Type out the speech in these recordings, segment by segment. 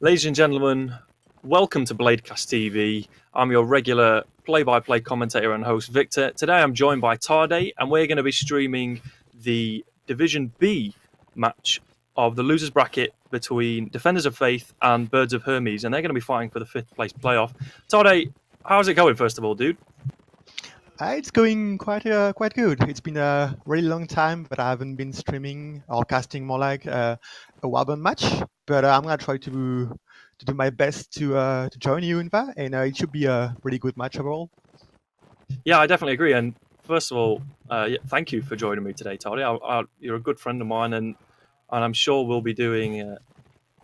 Ladies and gentlemen, welcome to Bladecast TV. I'm your regular play-by-play commentator and host, Victor. Today I'm joined by Tade, and we're going to be streaming the Division B match of the losers bracket between Defenders of Faith and Birds of Hermes, and they're going to be fighting for the 5th place playoff. Tade, how's it going, first of all, dude? It's going quite good. It's been a really long time, but I haven't been streaming or casting more like a Warband match. But I'm gonna try to do my best to join you in that, and it should be a really good match overall. Yeah, I definitely agree. And first of all, thank you for joining me today, Tade. You're a good friend of mine, and I'm sure we'll be doing.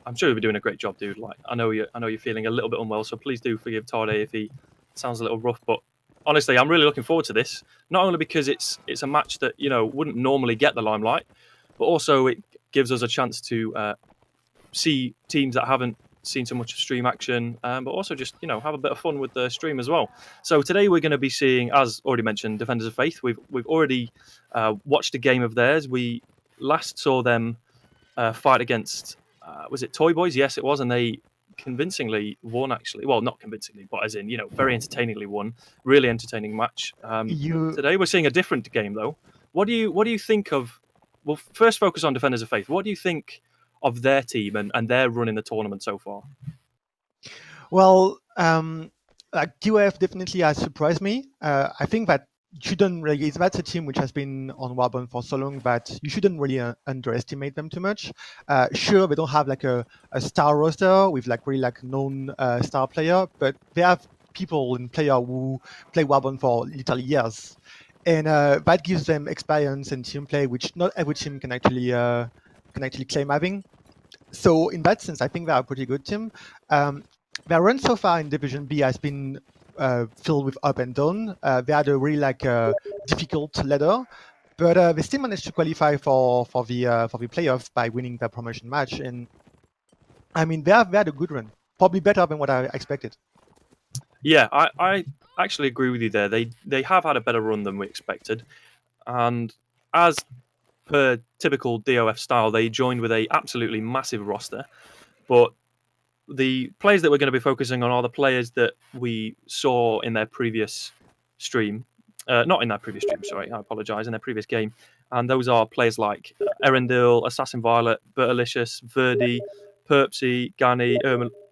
I'm sure you'll be doing a great job, dude. Like I know you're feeling a little bit unwell, so please do forgive Tade if he sounds a little rough. But honestly, I'm really looking forward to this. Not only because it's a match that wouldn't normally get the limelight, but also it gives us a chance to see teams that haven't seen so much of stream action, but also just have a bit of fun with the stream as well. So today we're going to be seeing, as already mentioned, Defenders of Faith. We've already watched a game of theirs. We last saw them fight against. Was it Toy Boys? Yes, it was, and they convincingly won. Actually, well, not convincingly, but as in very entertainingly won. Really entertaining match. You Today we're seeing a different game though. What do you think of? Well, first focus on Defenders of Faith. What do you think of their team and their run in the tournament so far? well, like DOF definitely has surprised me. I think that shouldn't really. That's a team which has been on Warband for so long that you shouldn't really underestimate them too much. Sure, they don't have like a star roster with like really like known star player, but they have people and player who play Warband for literally years, and that gives them experience and team play, which not every team can actually claim having. So in that sense, I think they're a pretty good team. Their run so far in Division B has been filled with up and down. They had a really like difficult ladder, but they still managed to qualify for the playoffs by winning the promotion match. And I mean, they had a good run, probably better than what I expected. Yeah, I actually agree with you there. They have had a better run than we expected, and as per typical DOF style, they joined with a absolutely massive roster. But the players that we're going to be focusing on are the players that we saw in their previous stream. Not in that previous stream, sorry, I apologise, in their previous game. And those are players like Erendil, Assassin Violet, Bertalicious, Verdi, Perpsy, Gani,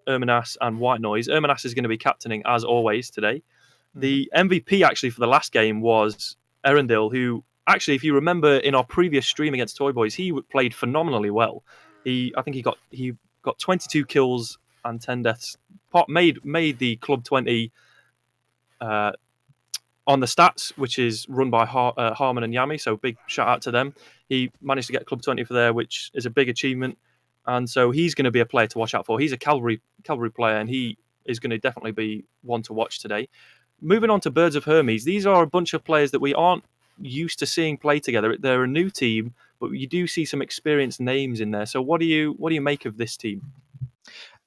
Erminas, and White Noise. Erminas is going to be captaining, as always, today. The MVP, actually, for the last game was Erendil, who, actually, if you remember in our previous stream against Toy Boys, he played phenomenally well. I think he got 22 kills and 10 deaths. Made the Club 20 on the stats, which is run by Harmon and Yami. So big shout out to them. He managed to get Club 20 for there, which is a big achievement. And so he's going to be a player to watch out for. He's a cavalry player, and he is going to definitely be one to watch today. Moving on to Birds of Hermes, these are a bunch of players that we aren't used to seeing play together. They're a new team, but you do see some experienced names in there. So what do you make of this team?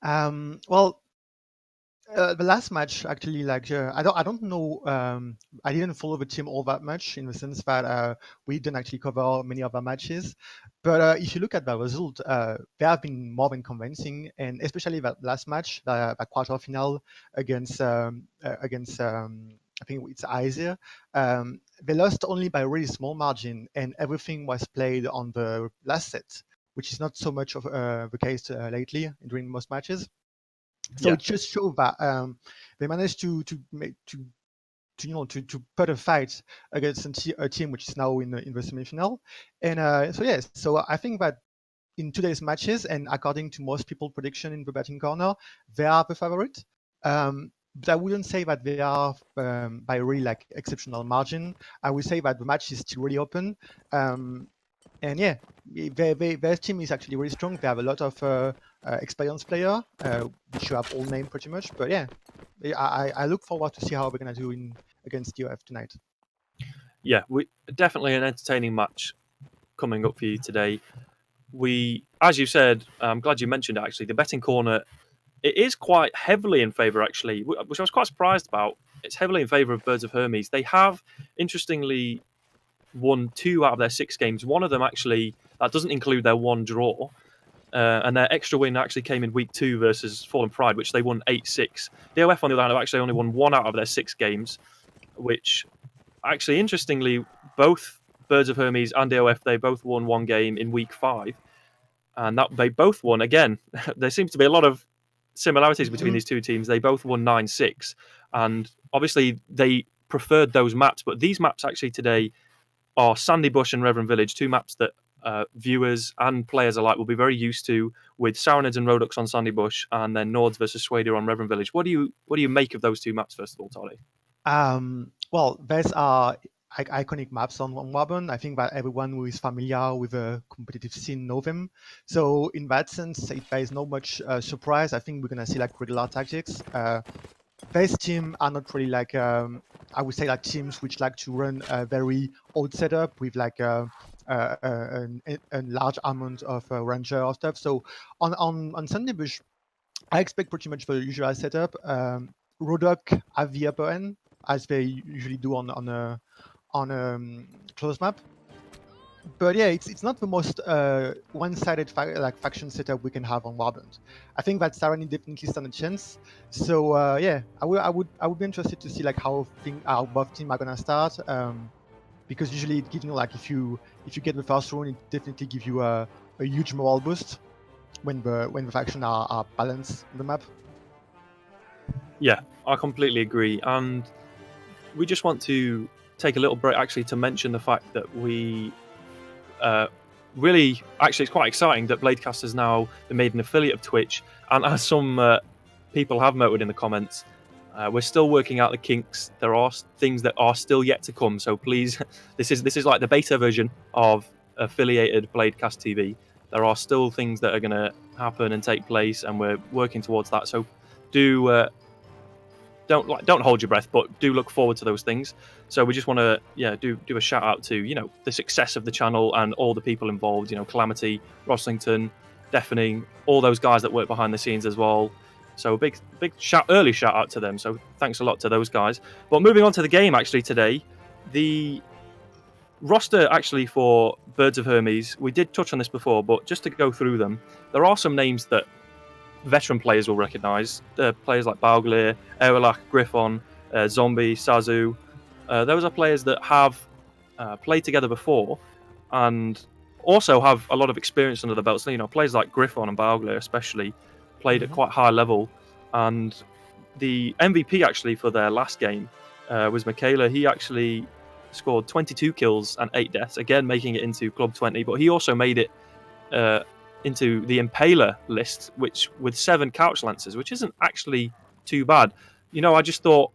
Well, the last match actually, like I don't know. I didn't follow the team all that much in the sense that we didn't actually cover many of the matches. But if you look at the result, they have been more than convincing, and especially that last match, the quarterfinal against I think it's Aesir. They lost only by a really small margin, and everything was played on the last set, which is not so much of the case lately during most matches. So Yeah. it just shows that they managed to put a fight against a team which is now in the semifinal. And so yes, so I think that in today's matches, and according to most people' prediction in the betting corner, they are the favorite. But I wouldn't say that they are by a really like exceptional margin. I would say that the match is still really open. And yeah, their team is actually really strong. They have a lot of experienced player, which you have all named pretty much. But yeah, I look forward to see how we're gonna do against DOF tonight. Yeah, we definitely an entertaining match coming up for you today. As you said, I'm glad you mentioned it. Actually, the betting corner, it is quite heavily in favour. Actually, which I was quite surprised about. It's heavily in favour of Birds of Hermes. They have, interestingly, won 2 out of their 6 games. One of them actually that doesn't include their one draw. and their extra win actually came in week 2 versus Fallen Pride, which they won 8-6. DOF, on the other hand, have actually only won 1 out of their 6 games, which actually, interestingly, both Birds of Hermes and DOF, they both won 1 game in week 5, and that they both won again. There seems to be a lot of similarities between these two teams. They both won 9-6, and obviously they preferred those maps, but these maps actually today are Sandy Bush and Reveran Village, 2 maps that viewers and players alike will be very used to, with Sarranids and Rhodoks on Sandy Bush, and then Nords versus Swadia on Reveran Village. What do you make of those 2 maps, first of all, Tolly? Well, these are iconic maps on Warband. I think that everyone who is familiar with the competitive scene know them. So in that sense, there is not much surprise. I think we're gonna see like regular tactics. These teams are not really like I would say like teams which like to run a very old setup with like a large amount of ranger or stuff. So on Sandy Bush, I expect pretty much the usual setup. Rhodok at the upper end, as they usually do on a closed map. But yeah, it's not the most one-sided faction setup we can have on Warband. I think that Sarranid definitely stand a chance. So yeah, I would be interested to see like how both teams are gonna start. Because usually it gives like if you get the first round, it definitely gives you a huge morale boost when the factions are balanced on the map. Yeah, I completely agree, and we just want to take a little break actually to mention the fact that we really, actually, it's quite exciting that Bladecast has now been made an affiliate of Twitch, and as some people have noted in the comments, we're still working out the kinks. There are things that are still yet to come, so please, this is like the beta version of affiliated Bladecast TV. There are still things that are going to happen and take place, and we're working towards that. So do don't hold your breath, but do look forward to those things. So we just want to do a shout out to the success of the channel and all the people involved. Calamity, Roslington, Deafening, all those guys that work behind the scenes as well. So a big early shout out to them. So thanks a lot to those guys. But moving on to the game actually today, the roster actually for Birds of Hermes, we did touch on this before, but just to go through them, there are some names that veteran players will recognise. Players like Bauglir, Erelach, Griffon, Zombie, Sazu. Those are players that have played together before and also have a lot of experience under the belts. So, players like Griffon and Bauglir especially played at quite high level. And the MVP actually for their last game was Michaela. He actually scored 22 kills and 8 deaths, again making it into Club 20, but he also made it into the Impaler list, which with 7 Couch Lancers, which isn't actually too bad. I just thought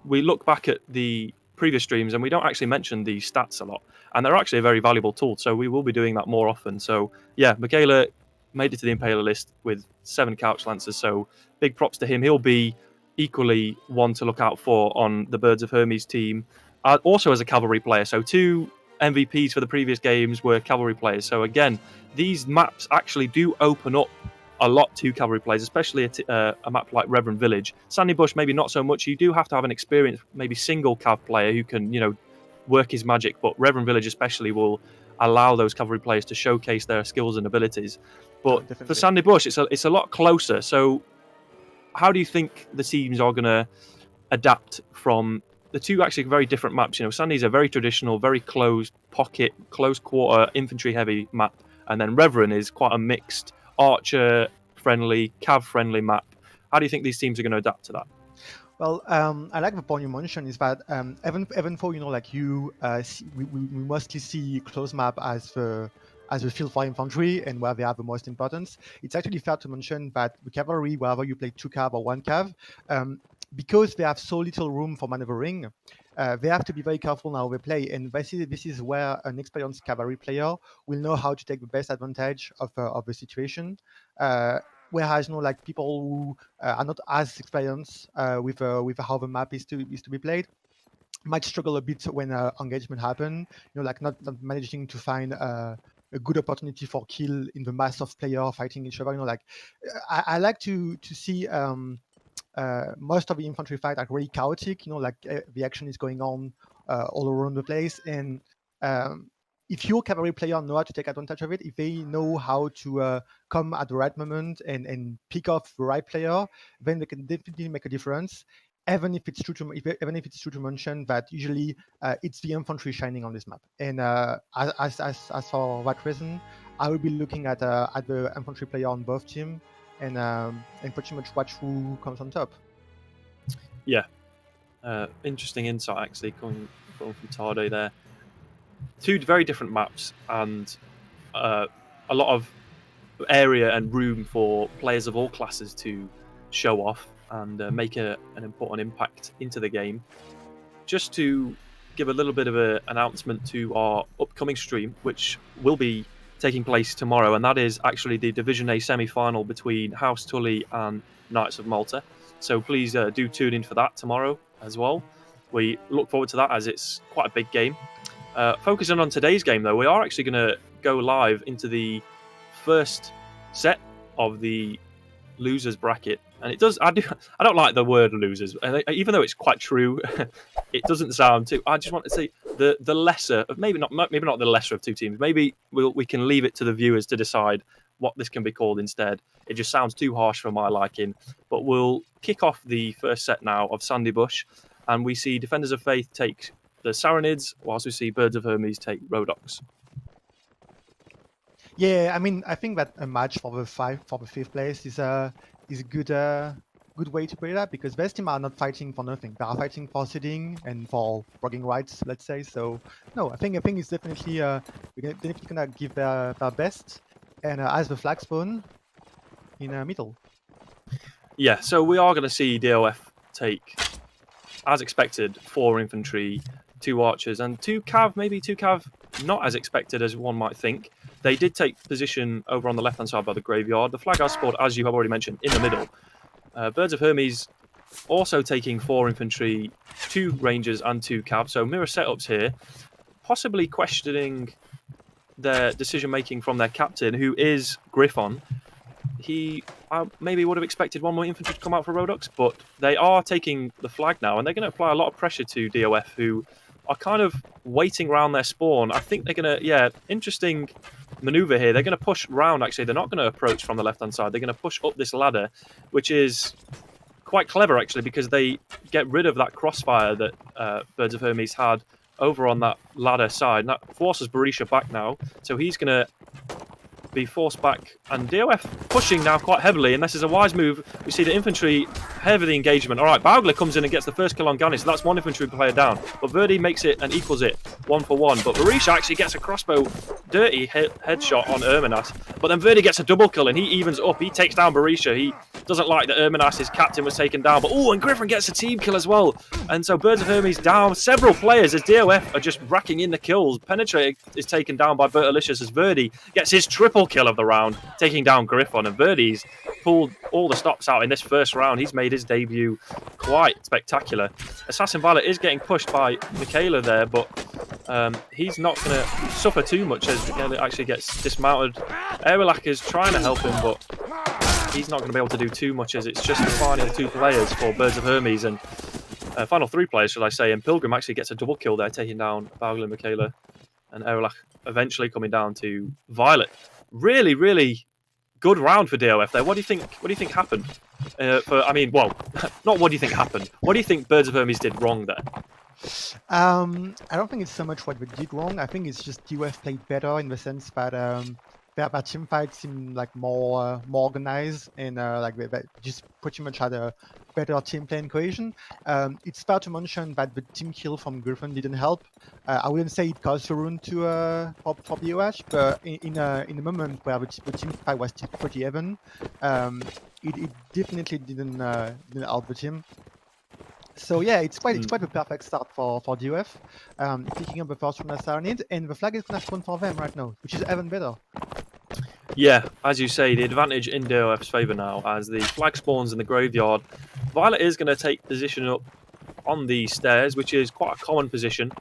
we look back at the previous streams and we don't actually mention the stats a lot, and they're actually a very valuable tool, so we will be doing that more often. So yeah, Michaela made it to the Impaler list with 7 Couch Lancers, so big props to him. He'll be equally one to look out for on the Birds of Hermes team, also as a cavalry player. So 2 MVPs for the previous games were cavalry players. So again, these maps actually do open up a lot to cavalry players, especially a map like Reveran Village. Sandy Bush, maybe not so much. You do have to have an experienced, maybe single cav player who can, work his magic. But Reveran Village especially will allow those cavalry players to showcase their skills and abilities. But for Sandy Bush, it's a lot closer. So how do you think the teams are going to adapt from the 2 actually very different maps? Sandy's a very traditional, very closed pocket, close quarter, infantry heavy map, and then Reveran is quite a mixed archer friendly, cav friendly map. How do you think these teams are going to adapt to that? Well, I like the point you mentioned is that even for we mostly see close map as the field for infantry and where they have the most importance. It's actually fair to mention that the cavalry, whether you play 2 cav or 1 cav, because they have so little room for maneuvering, they have to be very careful now they play. And this is where an experienced cavalry player will know how to take the best advantage of the situation. Whereas people who are not as experienced with how the map is to be played might struggle a bit when engagement happen. Not managing to find a good opportunity for kill in the mass of players fighting each other. I like to see most of the infantry fight are really chaotic. The action is going on all around the place, and if your cavalry player know how to take advantage of it, if they know how to come at the right moment and pick off the right player, then they can definitely make a difference. Even if it's true to mention that usually it's the infantry shining on this map, and as for that reason, I will be looking at the infantry player on both teams and pretty much watch who comes on top. Yeah, interesting insight actually coming from Tade there. Two very different maps and a lot of area and room for players of all classes to show off and make an important impact into the game. Just to give a little bit of an announcement to our upcoming stream, which will be taking place tomorrow, and that is actually the Division A semi-final between House Tully and Knights of Malta. So please do tune in for that tomorrow as well. We look forward to that as it's quite a big game. Focusing on today's game, though, we are actually going to go live into the first set of the losers bracket, and I don't like the word losers, and even though it's quite true, it doesn't sound too. I just want to say the lesser of maybe not the lesser of two teams. Maybe we can leave it to the viewers to decide what this can be called instead. It just sounds too harsh for my liking. But we'll kick off the first set now of Sandy Bush, and we see Defenders of Faith take the Sarranids, whilst we see Birds of Hermes take Rhodoks. Yeah, I mean, I think that a match for the fifth place is a good way to put it up, because West team are not fighting for nothing. They are fighting for seeding and for bragging rights, let's say. So no, I think it's definitely we're definitely gonna give their best, and as the flag spawn in the middle. Yeah, so we are going to see DOF take, as expected, 4 infantry, 2 archers, and 2 cav. Maybe 2 cav, not as expected as one might think. They did take position over on the left-hand side by the graveyard. The flag has spawned, as you have already mentioned, in the middle. Birds of Hermes also taking 4 infantry, 2 rangers, and 2 cav. So mirror setups here, possibly questioning their decision-making from their captain, who is Griffon. He maybe would have expected 1 more infantry to come out for Rhodoks, but they are taking the flag now, and they're going to apply a lot of pressure to DOF, who are kind of waiting around their spawn. I think they're going to, interesting maneuver here. They're going to push round, actually. They're not going to approach from the left-hand side. They're going to push up this ladder, which is quite clever, actually, because they get rid of that crossfire that Birds of Hermes had over on that ladder side. And that forces Berisha back now, so he's going to be forced back, and DOF pushing now quite heavily, and this is a wise move. We see the infantry heavy engagement. All right, Baugler comes in and gets the first kill on Gannis, so that's 1 infantry player down, but Verdi makes it and equals it 1 for 1, but Berisha actually gets a crossbow dirty headshot on Erminas, but then Verdi gets a double kill and he evens up. He takes down Berisha. He doesn't like that Erminas, his captain, was taken down, but and Griffin gets a team kill as well, and so Birds of Hermes down several players as DOF are just racking in the kills. Penetrate is taken down by Bertalicious as Verdi gets his triple kill of the round, taking down Griffon, and Verdi's pulled all the stops out in this first round. He's made his debut quite spectacular. Assassin Violet is getting pushed by Michaela there, but he's not going to suffer too much as Michaela actually gets dismounted. Erelak is trying to help him, but he's not going to be able to do too much as it's just the final 2 players for Birds of Hermes, and final 3 players, should I say, and Pilgrim actually gets a double kill there, taking down Baugler, Michaela, and Erelak eventually coming down to Violet. Really, really good round for DOF there. What do you think happened? Not what do you think happened? What do you think Birds of Hermes did wrong there? I don't think it's so much what we did wrong. I think it's just DOF played better in the sense that their team fight seemed like more organized, and they just pretty much had a better team play and cohesion. It's fair to mention that the team kill from Griffin didn't help. I wouldn't say it caused a ruin for BOH, but in a moment where the team fight was pretty even, it definitely didn't help the team. So yeah, it's quite a perfect start for DOF, picking up the first from Sarranid, and the flag is gonna spawn for them right now, which is even better. Yeah, as you say, the advantage in DOF's favour now as the flag spawns in the graveyard. Violet is going to take position up on the stairs, which is quite a common position,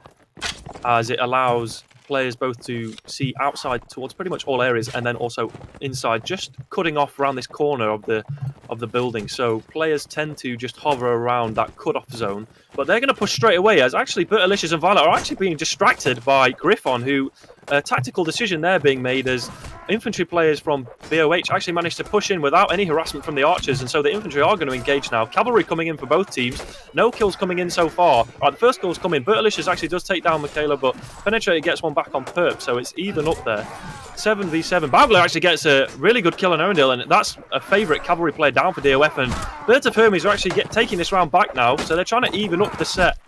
as it allows players both to see outside towards pretty much all areas and then also inside, just cutting off around this corner of the of the building, so players tend to just hover around that cut-off zone. But they're going to push straight away, as actually Bertalicious and Violet are actually being distracted by Griffon, who a tactical decision there being made as infantry players from BOH actually managed to push in without any harassment from the archers, and so the infantry are going to engage now. Cavalry coming in for both teams. No kills coming in so far. The first kills come in. Bertalicious actually does take down Michaela, but Penetrator gets one back on Perp, so it's even up there. 7v7. Bagler actually gets a really good kill on Erendil, and that's a favourite cavalry player down for DOF, and Birds of Hermes are actually taking this round back now, so they're trying to even up the set.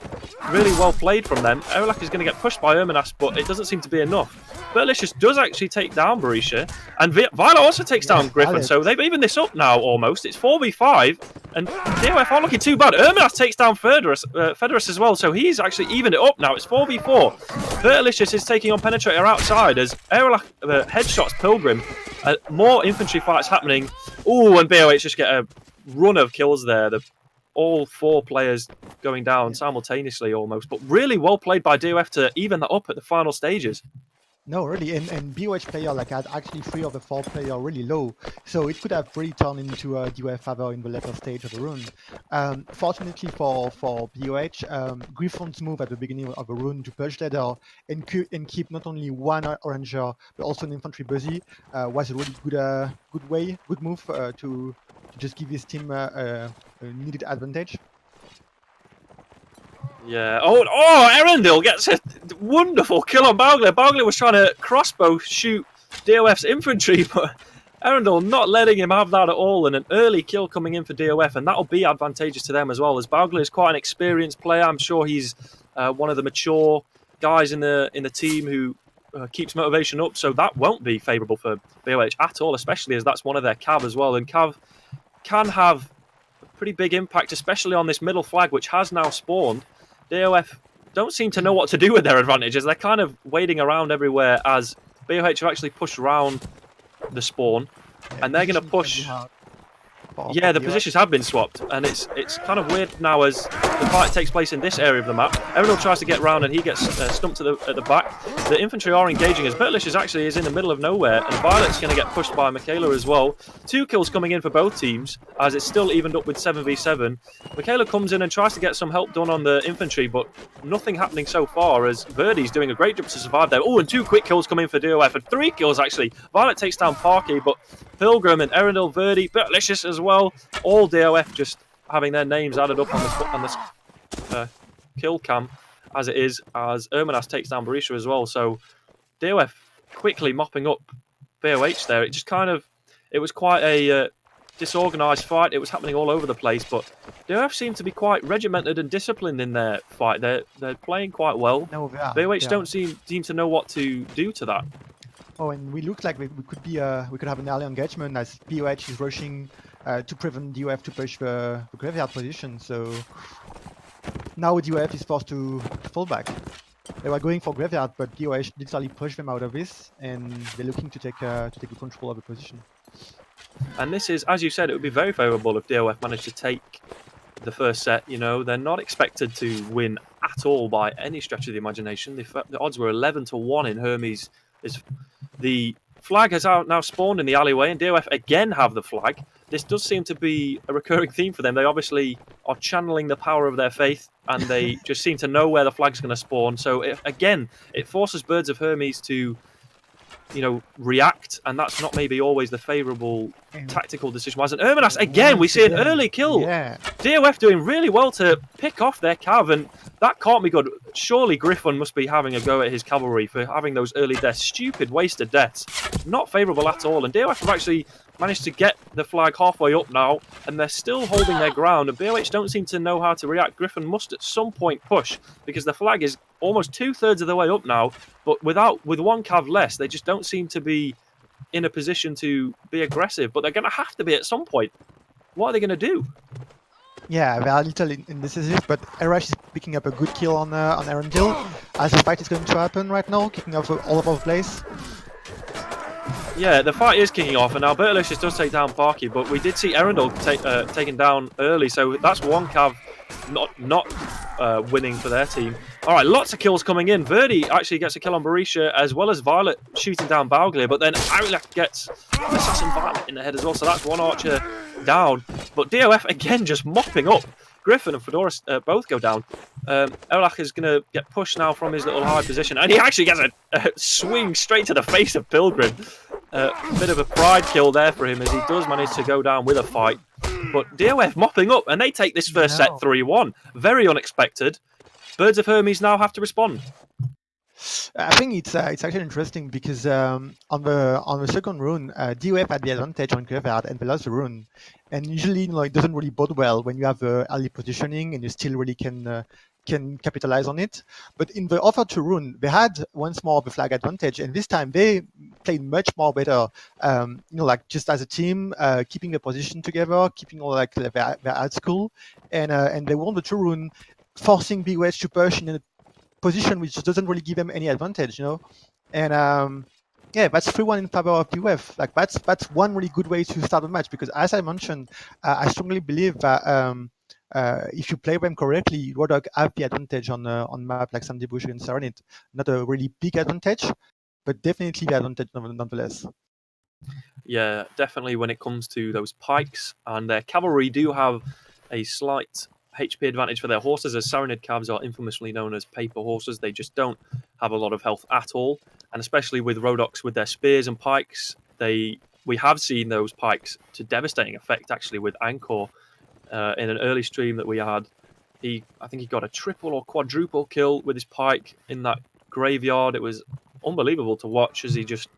Really well played from them. Erlak is going to get pushed by Erminas, but it doesn't seem to be enough. Bertalicious does actually take down Barisha, and Violet also takes down Griffon, so they've evened this up now almost. It's 4v5, and DOF aren't looking too bad. Erminas takes down Federus as well, so he's actually evened it up now. It's 4v4. Bertalicious is taking on Penetrator outside as Erlak headshots Pilgrim. More infantry fights happening. Ooh, and BOH just get a run of kills there. All 4 players going down simultaneously almost, but really well played by DOF to even that up at the final stages. No, really, and BOH player had actually 3 of the 4 player really low, so it could have really turned into a DOF favor in the later stage of the run. Fortunately for BOH, Griffon's move at the beginning of the run to push ladder and keep not only one Oranger but also an infantry busy was a really good move to just give his team a needed advantage. Yeah. Oh! Erendil gets a wonderful kill on Bagler. Bagler was trying to crossbow shoot DOF's infantry, but Erendil not letting him have that at all, and an early kill coming in for DOF, and that'll be advantageous to them as well, as Bagler is quite an experienced player. I'm sure he's one of the mature guys in the team who keeps motivation up, so that won't be favourable for BOH at all, especially as that's one of their Cav as well, and Cav can have a pretty big impact, especially on this middle flag, which has now spawned. DOF don't seem to know what to do with their advantages. They're kind of wading around everywhere as BOH have actually pushed around the spawn, and they're going to push. Yeah, the positions have been swapped, and it's kind of weird now as the fight takes place in this area of the map. Erendil tries to get round, and he gets stumped at the back. The infantry are engaging as Bertalicious actually is in the middle of nowhere, and Violet's going to get pushed by Michaela as well. 2 kills coming in for both teams, as it's still evened up with 7v7. Michaela comes in and tries to get some help done on the infantry, but nothing happening so far, as Verdi's doing a great job to survive there. Oh, and 2 quick kills come in for DOF, and 3 kills actually. Violet takes down Parky, but Pilgrim and Erendil, Verdi, Bertalicious as well. All DOF just having their names added up on this kill cam as it is, as Erminas takes down Barisha as well. So DOF quickly mopping up BOH there. It was quite a disorganised fight. It was happening all over the place, but DOF seem to be quite regimented and disciplined in their fight. They're playing quite well. No, BOH don't seem to know what to do to that. Oh, and we look like we could have an early engagement as BOH is rushing to prevent DOF to push the graveyard position. So now DOF is forced to fall back. They were going for graveyard, but DOH literally pushed them out of this, and they're looking to take control of the position. And this is, as you said, it would be very favourable if DOF managed to take the first set. You know, they're not expected to win at all by any stretch of the imagination. The odds were 11-1 in Hermes. The flag has now spawned in the alleyway, and DOF again have the flag. This does seem to be a recurring theme for them. They obviously are channeling the power of their faith, and they just seem to know where the flag's going to spawn. So it forces Birds of Hermes to, react, and that's not maybe always the favourable tactical decision. Whereas in Erminas, again, we see an early kill. Yeah. DOF doing really well to pick off their cav, and that can't be good. Surely Griffon must be having a go at his cavalry for having those early deaths. Stupid wasted deaths. Not favourable at all, and DOF have actually managed to get the flag halfway up now, and they're still holding their ground, and BOH don't seem to know how to react. Griffon must at some point push, because the flag is almost 2/3 of the way up now, but with one cav less, they just don't seem to be in a position to be aggressive, but they're going to have to be at some point. What are they going to do? Yeah, they are a little indecisive, but Erash is picking up a good kill on Erendil, as the fight is going to happen right now, kicking off all over the place. Yeah, the fight is kicking off, and now Bertalicious does take down Parky, but we did see Erendil taken down early, so that's one cav not winning for their team. All right, lots of kills coming in. Verdi actually gets a kill on Barisha, as well as Violet shooting down Bauglia, but then Arilak gets Assassin Violet in the head as well, so that's one archer down. But DOF again just mopping up. Griffin and Fedora both go down. Olach is going to get pushed now from his little high position, and he actually gets a swing straight to the face of Pilgrim. A bit of a pride kill there for him as he does manage to go down with a fight. But DOF mopping up, and they take this first set 3-1. Very unexpected. Birds of Hermes now have to respond. I think it's actually interesting because on the second rune, DOF had the advantage on Reveran and they lost the rune, and usually it doesn't really bode well when you have early positioning and you still really can capitalize on it. But in the other two rune, they had once more the flag advantage, and this time they played much more better. Just as a team, keeping the position together, keeping their ad school, and they won the two rune, forcing BOH to push in a position which doesn't really give them any advantage, and that's 3-1 in favor of PUF. That's one really good way to start the match, because as I mentioned, I strongly believe that if you play them correctly, Rhodok have the advantage on map like Sandy Bush and Sarranid. Not a really big advantage, but definitely the advantage nonetheless. Yeah, definitely when it comes to those pikes, and their cavalry do have a slight HP advantage for their horses, as Sarranid calves are infamously known as paper horses. They just don't have a lot of health at all, and especially with Rhodoks with their spears and pikes, we have seen those pikes to devastating effect actually with Angkor. In an early stream that we had, I think he got a triple or quadruple kill with his pike in that graveyard. It was unbelievable to watch as he just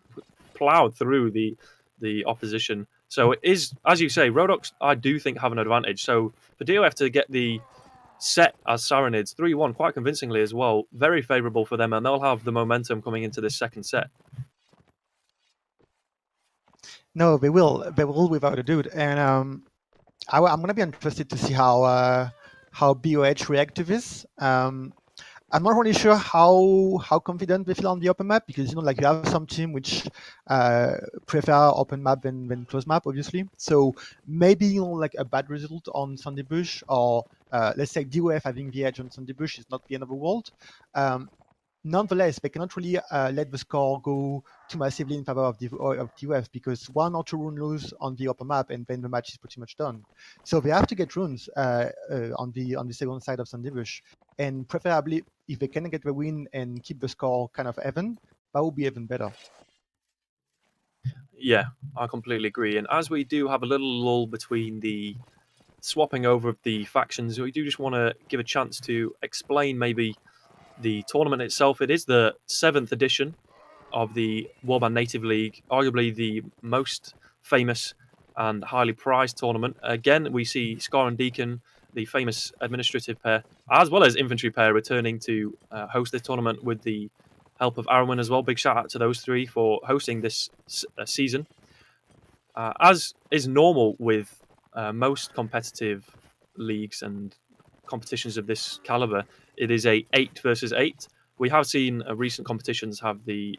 plowed through the opposition. So it is, as you say, Rhodoks, I do think, have an advantage. So for DOF to get the set as Sarranids 3-1 quite convincingly as well, very favourable for them, and they'll have the momentum coming into this second set. No, they will without a doubt. And I'm going to be interested to see how BOH react to this. I'm not really sure how confident they feel on the open map, because you have some team which prefer open map than closed map, obviously. So maybe a bad result on Sandy Bush, or let's say DOF having the edge on Sandy Bush is not the end of the world. Nonetheless, they cannot really let the score go too massively in favor of DOF, because one or two rune lose on the upper map and then the match is pretty much done. So they have to get runes on the second side of Sandy Bush, and preferably if they can get the win and keep the score kind of even, that would be even better. Yeah, I completely agree. And as we do have a little lull between the swapping over of the factions, we do just want to give a chance to explain maybe the tournament itself. It is the 7th edition of the Warband Native League, arguably the most famous and highly prized tournament. Again, we see Scar and Deacon, the famous administrative pair, as well as infantry pair, returning to host this tournament with the help of Arwen as well. Big shout out to those three for hosting this season. As is normal with most competitive leagues and competitions of this caliber, it is a 8 versus 8. We have seen recent competitions have the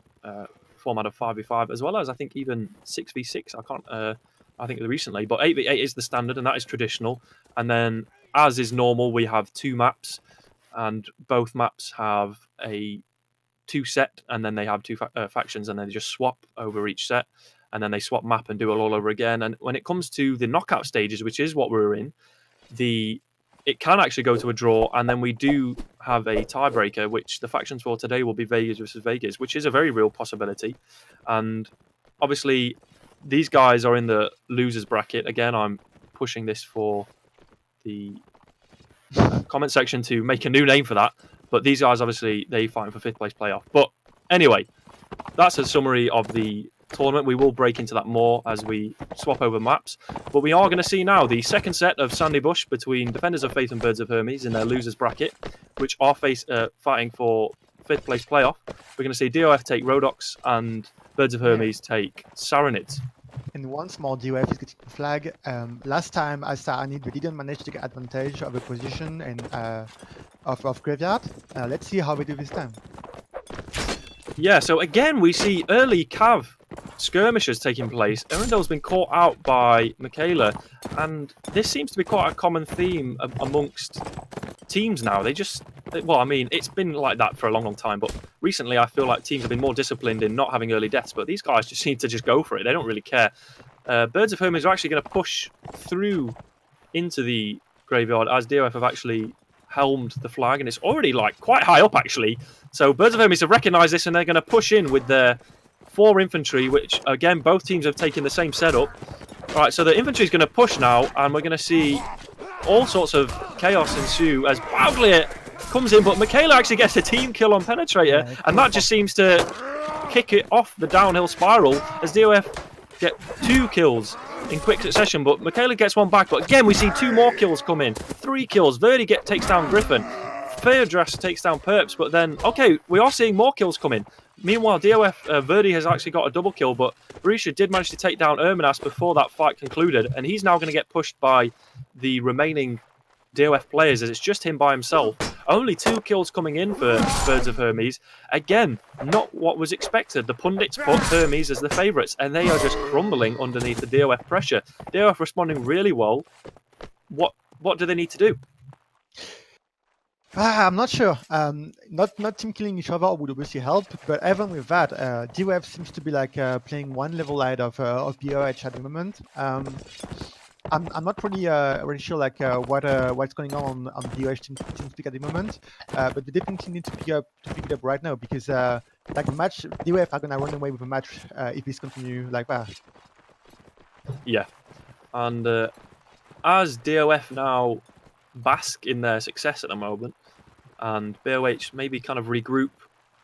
format of 5v5, as well as I think even 6v6. I think recently, but 8v8 is the standard, and that is traditional. And then, as is normal, we have 2 maps, and both maps have a 2 set, and then they have 2 factions, and then they just swap over each set, and then they swap map and do it all over again. And when it comes to the knockout stages, which is what we're in, it can actually go to a draw, and then we do have a tiebreaker, which the factions for today will be Vegas versus Vegas, which is a very real possibility. And obviously, these guys are in the losers bracket. Again, I'm pushing this for the comment section to make a new name for that. But these guys, obviously, they fight for 5th place playoff. But anyway, that's a summary of the tournament. We will break into that more as we swap over maps. But we are going to see now the second set of Sandy Bush between Defenders of Faith and Birds of Hermes in their losers bracket, which are fighting for 5th place playoff. We're going to see DOF take Rhodoks and Birds of Hermes take Sarranids. And once more, DOF is getting the flag. Last time as Sarranid, we didn't manage to get advantage of the position and of graveyard. Let's see how we do this time. Yeah, so again, we see early Cav skirmishes taking place. Erendel's been caught out by Michaela, and this seems to be quite a common theme amongst teams now. It's been like that for a long time, but recently I feel like teams have been more disciplined in not having early deaths, but these guys just seem to just go for it. They don't really care. Birds of Hermes are actually going to push through into the graveyard as DOF have actually helmed the flag, and it's already like quite high up actually. So Birds of Hermes have recognised this, and they're going to push in with their 4 infantry, which again both teams have taken the same setup. All right, so the infantry is going to push now, and we're going to see all sorts of chaos ensue as Bauglia comes in, but Michaela actually gets a team kill on Penetrator, and that just seems to kick it off the downhill spiral as DOF get 2 kills in quick succession, but Michaela gets 1 back. But again, we see 2 more kills come in, 3 kills. Verdi takes down Griffin. Fairdress takes down Perps, but then, okay, we are seeing more kills come in. Meanwhile, DOF, Verdi has actually got a double kill, but Barisha did manage to take down Erminas before that fight concluded, and he's now going to get pushed by the remaining DOF players as it's just him by himself. Only 2 kills coming in for Birds of Hermes. Again, not what was expected. The pundits put Hermes as the favourites, and they are just crumbling underneath the DOF pressure. DOF responding really well. What do they need to do? I'm not sure. Not team killing each other would obviously help, but even with that, DOF seems to be like playing 1 level ahead of BOH at the moment. I'm not really sure like what's going on BOH team speak at the moment, but they definitely need to pick it up right now because like the match, DOF are gonna run away with the match if this continue like that. Yeah, and as DOF now bask in their success at the moment, and BOH maybe kind of regroup.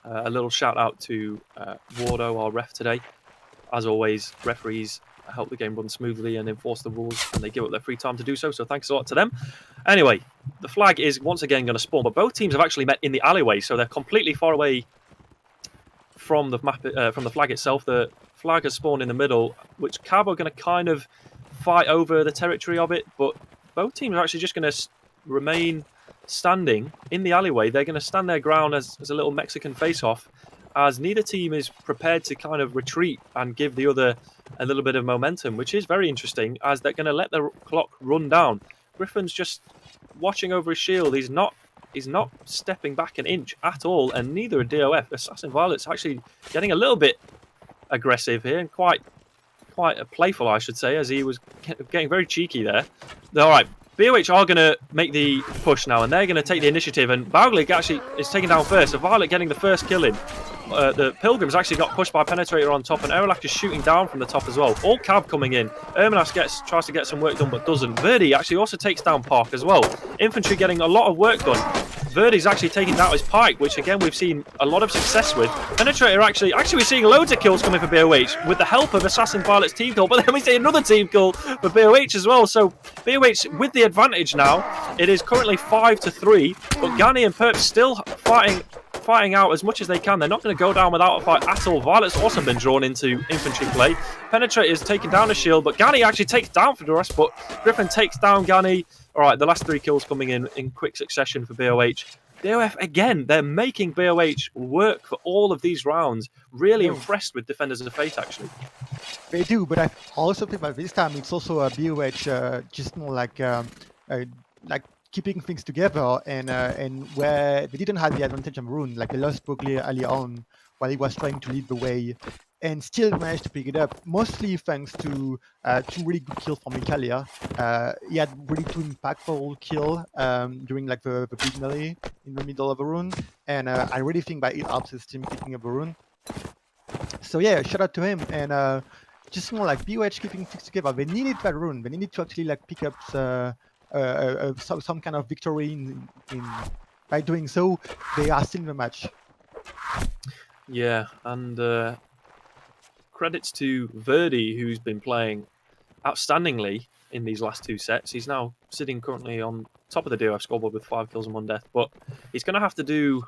A little shout out to Wardo, our ref today. As always, referees help the game run smoothly and enforce the rules, and they give up their free time to do so, so thanks a lot to them. Anyway, the flag is once again going to spawn, but both teams have actually met in the alleyway, so they're completely far away from the map, from the flag itself. The flag has spawned in the middle, which Cab are going to kind of fight over the territory of it, but both teams are actually just going to remain standing in the alleyway. They're going to stand their ground as a little Mexican face-off, as neither team is prepared to kind of retreat and give the other a little bit of momentum, which is very interesting, as they're going to let the clock run down. Griffin's just watching over his shield. He's not stepping back an inch at all, and neither are DOF. Assassin Violet's actually getting a little bit aggressive here, and quite playful, I should say, as he was getting very cheeky there. All right, BOH are going to make the push now, and they're going to take the initiative, and Bauglik actually is taken down first, so Violet getting the first kill in. The Pilgrims actually got pushed by Penetrator on top, and Erlak is shooting down from the top as well. All Cab coming in. Erminas tries to get some work done, but doesn't. Verdi actually also takes down Park as well. Infantry getting a lot of work done. Verdi's actually taking down his Pike, which again we've seen a lot of success with. Penetrator actually we're seeing loads of kills coming for BOH with the help of Assassin Violet's team kill, but then we see another team kill for BOH as well. So BOH with the advantage now. It is currently 5-3, but Gani and Perp still fighting out as much as they can. They're not going to go down without a fight at all. Violet's also been drawn into infantry play. Penetrator is taking down a shield, but Gani actually takes down Fedoras, but Griffin takes down Gani. All right, the last 3 kills coming in quick succession for BOH. DOF, again, they're making BOH work for all of these rounds. Really impressed with Defenders of the Faith, actually. They do, but I also think that this time it's also a BOH just more like keeping things together, and where they didn't have the advantage of Rune, like they lost Bogli early on while he was trying to lead the way, and still managed to pick it up, mostly thanks to 2 really good kills from Mikalia. He had really 2 impactful kills during like the big melee in the middle of the rune, and I really think that it helps his team picking up the rune. So yeah, shout out to him, and just more like BOH keeping things together. They needed that rune. They needed to actually like pick up some kind of victory in by doing so. They are still in the match. Yeah, and credits to Verdi, who's been playing outstandingly in these last 2 sets. He's now sitting currently on top of the DOF scoreboard with 5 kills and 1 death, but he's going to have to do...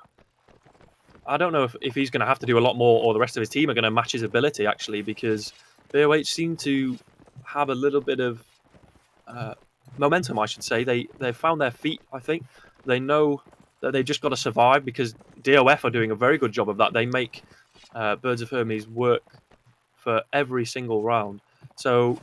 I don't know if he's going to have to do a lot more, or the rest of his team are going to match his ability, actually, because BOH seem to have a little bit of momentum, I should say. They've found their feet, I think. They know that they've just got to survive, because DOF are doing a very good job of that. They make Birds of Hermes work for every single round. So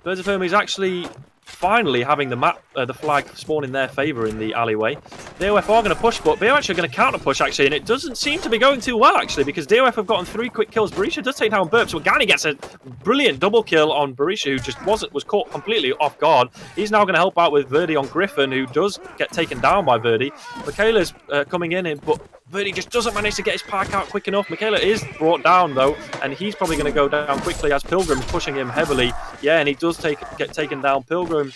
Birds of Hermes actually finally having the flag spawn in their favour in the alleyway. DOF are going to push, but BOH are going to counter push actually, and it doesn't seem to be going too well actually, because DOF have gotten 3 quick kills. Berisha does take down Burp, so Gani gets a brilliant double kill on Berisha, who just was caught completely off guard. He's now going to help out with Verdi on Griffin, who does get taken down by Verdi. Michaela's coming in, but Verdi just doesn't manage to get his pack out quick enough. Michaela is brought down though, and he's probably going to go down quickly as Pilgrim's pushing him heavily. Yeah, and he does get taken down. Pilgrim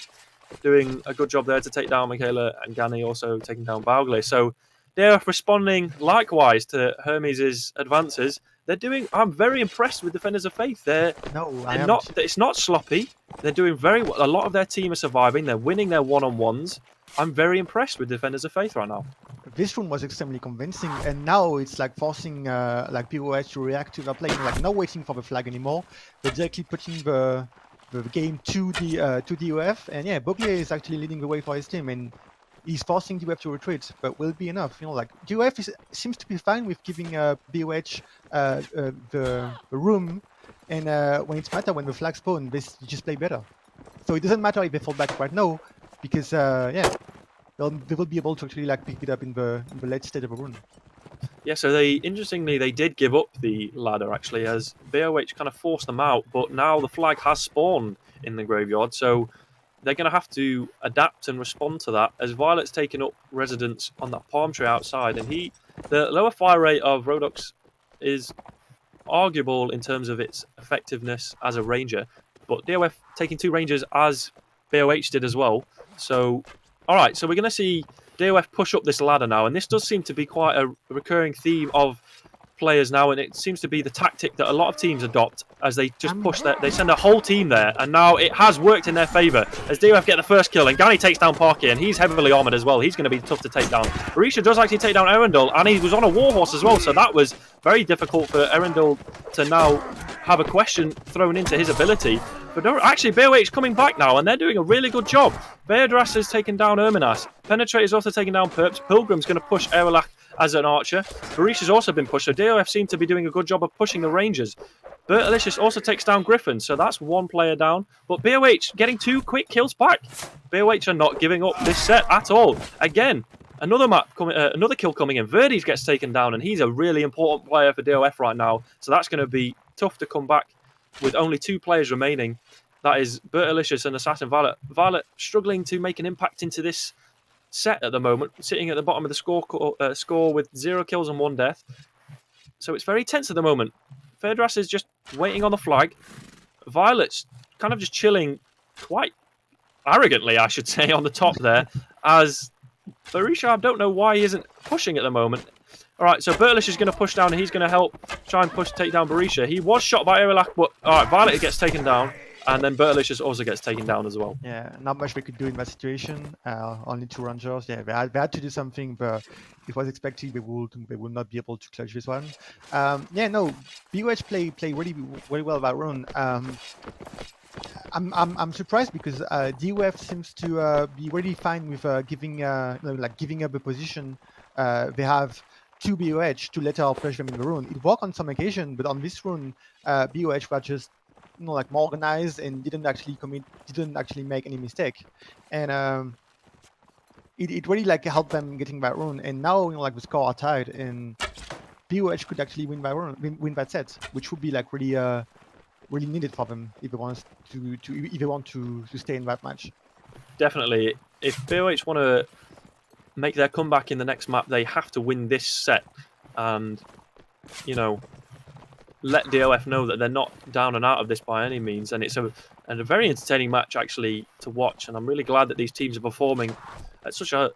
doing a good job there to take down Michaela, and Gani also taking down Baugle. So they're responding likewise to Hermes' advances. I'm very impressed with Defenders of Faith. It's not sloppy. They're doing very well. A lot of their team are surviving. They're winning their one-on-ones. I'm very impressed with Defenders of Faith right now. This round was extremely convincing, and now it's like forcing like POH to react to their play, like not waiting for the flag anymore, but directly putting the game to the DOF. And yeah, Boglia is actually leading the way for his team, and he's forcing DOF to retreat. But will it be enough? Like DOF seems to be fine with giving BOH the room, and when it's matter when the flag spawn, they just play better. So it doesn't matter if they fall back right now, because they will be able to actually like pick it up in the late stage of a run. Yeah, so interestingly they did give up the ladder actually, as BOH kind of forced them out, but now the flag has spawned in the graveyard, so they're going to have to adapt and respond to that, as Violet's taken up residence on that palm tree outside, and the lower fire rate of Rhodok's is arguable in terms of its effectiveness as a ranger, but DOF taking 2 rangers as BOH did as well. So alright, so we're going to see DOF push up this ladder now, and this does seem to be quite a recurring theme of players now, and it seems to be the tactic that a lot of teams adopt, as they just push they send a whole team there, and now it has worked in their favour, as DOF get the first kill, and Gani takes down Parky, and he's heavily armoured as well. He's going to be tough to take down. Berisha does actually take down Erendel, and he was on a warhorse as well, so that was very difficult for Erendel to now have a question thrown into his ability. But actually, BOH coming back now, and they're doing a really good job. Beardras has taken down Erminas. Penetrator's also taken down Perps. Pilgrim's going to push Erelach as an archer. Berisha's also been pushed, so DOF seem to be doing a good job of pushing the rangers. Bertalicious also takes down Griffin, so that's 1 player down. But BOH getting 2 quick kills back. BOH are not giving up this set at all. Again, another kill coming in. Verdes gets taken down, and he's a really important player for DOF right now, so that's going to be tough to come back with only 2 players remaining. That is Bertalicious and Assassin Violet. Violet struggling to make an impact into this set at the moment, sitting at the bottom of the score with 0 kills and 1 death. So it's very tense at the moment. Ferdras is just waiting on the flag. Violet's kind of just chilling quite arrogantly, I should say, on the top there, as Berisha, I don't know why he isn't pushing at the moment. Alright, so Bertalish is going to push down, and he's going to help try and take down Berisha. He was shot by Erelach, but alright, Violet gets taken down, and then Bertalish also gets taken down as well. Yeah, not much we could do in that situation. Only 2 rangers. Yeah, they had to do something, but it was expected they would not be able to clutch this one. Yeah, no, BOH play really well that run. I'm surprised because DOF seems to be really fine with giving up a position. They have 2 BOH to later push them in the run. It worked on some occasion, but on this run, BOH were just more organized and didn't actually make any mistake, and it really helped them getting that run. And now the score are tied, and BOH could actually win that set, which would be really needed for them if they want to stay in that match. Definitely, if BOH want to make their comeback in the next map, they have to win this set, and let DOF know that they're not down and out of this by any means. And it's a very entertaining match actually to watch, and I'm really glad that these teams are performing at such a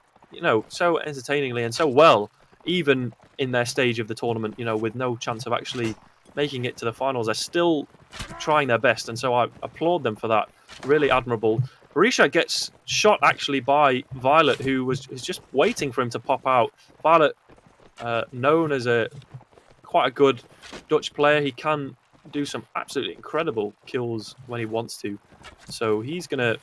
so entertainingly and so well, even in their stage of the tournament, with no chance of actually making it to the finals. They're still trying their best, and so I applaud them for that. Really admirable. Berisha gets shot actually by Violet, who is just waiting for him to pop out. Violet, known as quite a good Dutch player, he can do some absolutely incredible kills when he wants to. So he's going to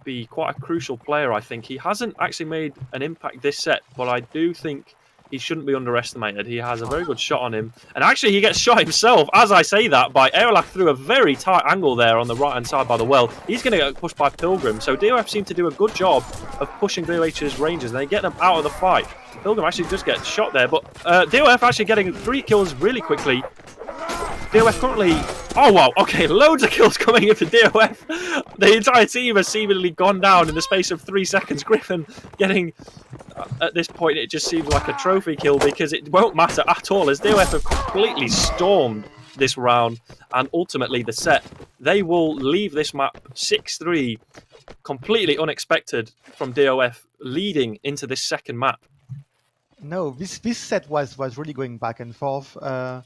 be quite a crucial player, I think. He hasn't actually made an impact this set, but I do think he shouldn't be underestimated. He has a very good shot on him. And actually, he gets shot himself, as I say that, by Aerolach through a very tight angle there on the right-hand side by the well. He's going to get pushed by Pilgrim. So DOF seem to do a good job of pushing BOH's Rangers, and they get them out of the fight. Pilgrim actually just gets shot there, but DOF actually getting 3 kills really quickly. DOF currently... Oh, wow. Okay, loads of kills coming in for DOF. The entire team has seemingly gone down in the space of 3 seconds. Griffin getting... At this point, it just seems like a trophy kill because it won't matter at all as DOF have completely stormed this round and ultimately the set. They will leave this map 6-3, completely unexpected from DOF, leading into this second map. No, this set was really going back and forth, at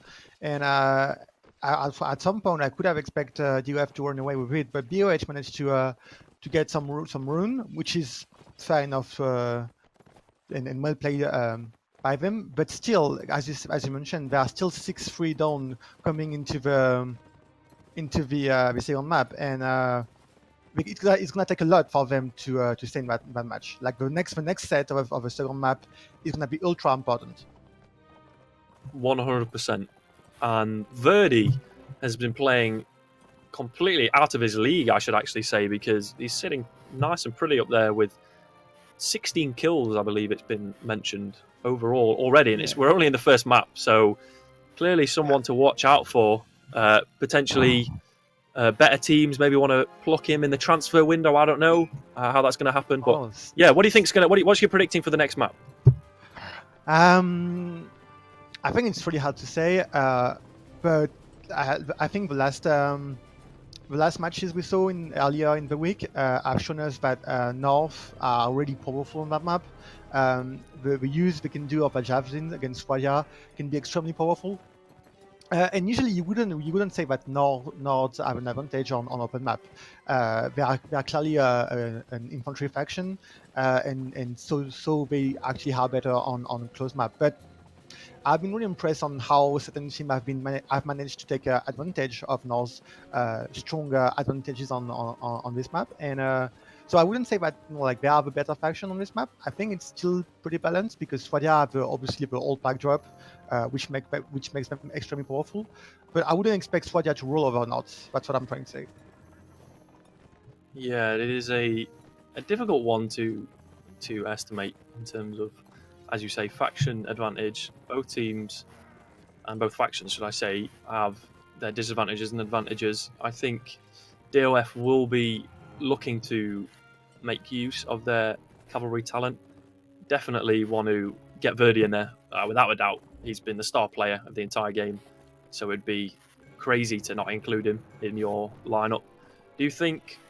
some point I could have expected DOF to run away with it, but BOH managed to get some rune, which is fair enough and well played by them. But still, as you mentioned, there are still 6-3 down coming into the second map, and it's gonna take a lot for them to stay in that match. Like the next set of the second map is gonna be ultra important. 100%. And Verdi has been playing completely out of his league, I should actually say, because he's sitting nice and pretty up there with 16 kills, I believe it's been mentioned overall already, and we're only in the first map, so clearly someone to watch out for. Potentially better teams maybe want to pluck him in the transfer window. I don't know how that's going to happen, but yeah, what do you think's going to? What's you predicting for the next map? I think it's really hard to say, but I think the last matches we saw earlier in the week have shown us that North are really powerful on that map. The use they can do of a javelin against Swadia can be extremely powerful. And usually you wouldn't say that Nords have an advantage on open map. They are clearly an infantry faction, and so they actually are better on close map. But I've been really impressed on how certain teams have managed to take advantage of North's stronger advantages on this map, and so I wouldn't say that like they have a better faction on this map. I think it's still pretty balanced because Swadia have obviously the old backdrop, which makes them extremely powerful. But I wouldn't expect Swadia to roll over North. That's what I'm trying to say. Yeah, it is a difficult one to estimate in terms of, as you say, faction advantage. Both teams and both factions, should I say, have their disadvantages and advantages. I think DOF will be looking to make use of their cavalry talent. Definitely want to get Verdi in there, without a doubt. He's been the star player of the entire game, so it'd be crazy to not include him in your lineup. Do you think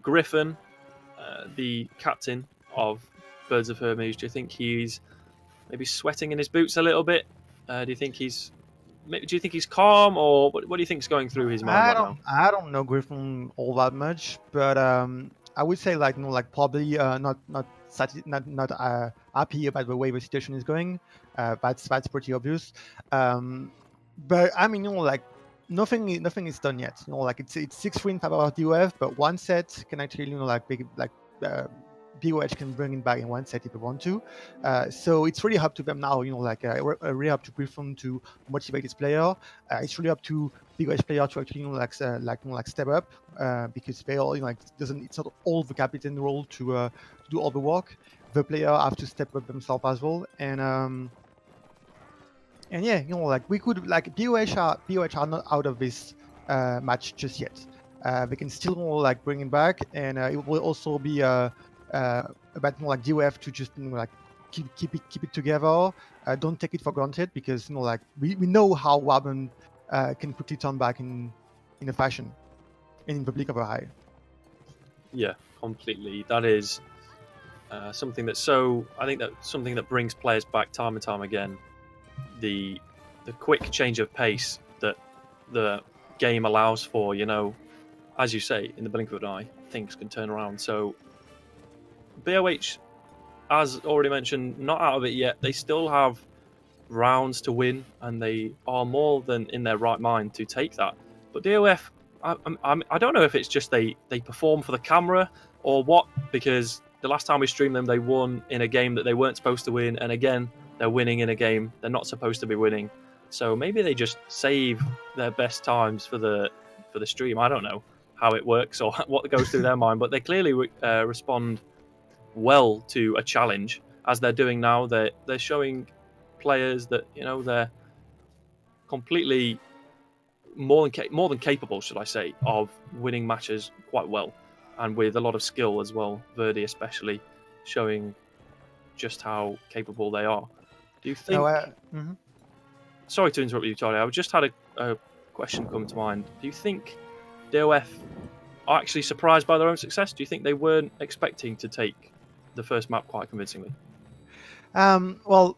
Griffin, the captain of Birds of Hermes, do you think he's maybe sweating in his boots a little bit? Do you think he's calm, or what do you think's going through his mind right now? I don't know Griffin all that much, but I would say probably not happy about the way the situation is going. That's pretty obvious. But I mean, nothing is done yet. It's 6-3 in favor of DOF, but one set can actually BOH can bring it back in one set if they want to. So it's really up to them now, really up to Griffin to motivate his player. It's really up to BOH player to actually step up, because they all it's not all the captain role to do all the work. The player have to step up themselves as well, and yeah, we could BOH are not out of this match just yet. They can still bring it back, and it will also be about more DOF to just keep it together. Don't take it for granted, because we know how Warband can quickly turn back in a fashion in the blink of an eye. Yeah, completely. That is something that's I think that's something that brings players back time and time again. The quick change of pace that the game allows for, as you say, in the blink of an eye, things can turn around. So BOH, as already mentioned, not out of it yet. They still have rounds to win, and they are more than in their right mind to take that. But DOF, I don't know if it's just they perform for the camera or what, because the last time we streamed them, they won in a game that they weren't supposed to win, and again, they're winning in a game they're not supposed to be winning. So maybe they just save their best times for the stream. I don't know how it works or what goes through their mind, but they clearly respond well to a challenge, as they're doing now. They're showing players that they're completely more than capable, should I say, of winning matches quite well, and with a lot of skill as well. Verdi especially showing just how capable they are. Do you think? Sorry to interrupt you, Charlie. I just had a question come to mind. Do you think DOF are actually surprised by their own success? Do you think they weren't expecting to take the first map quite convincingly? Well,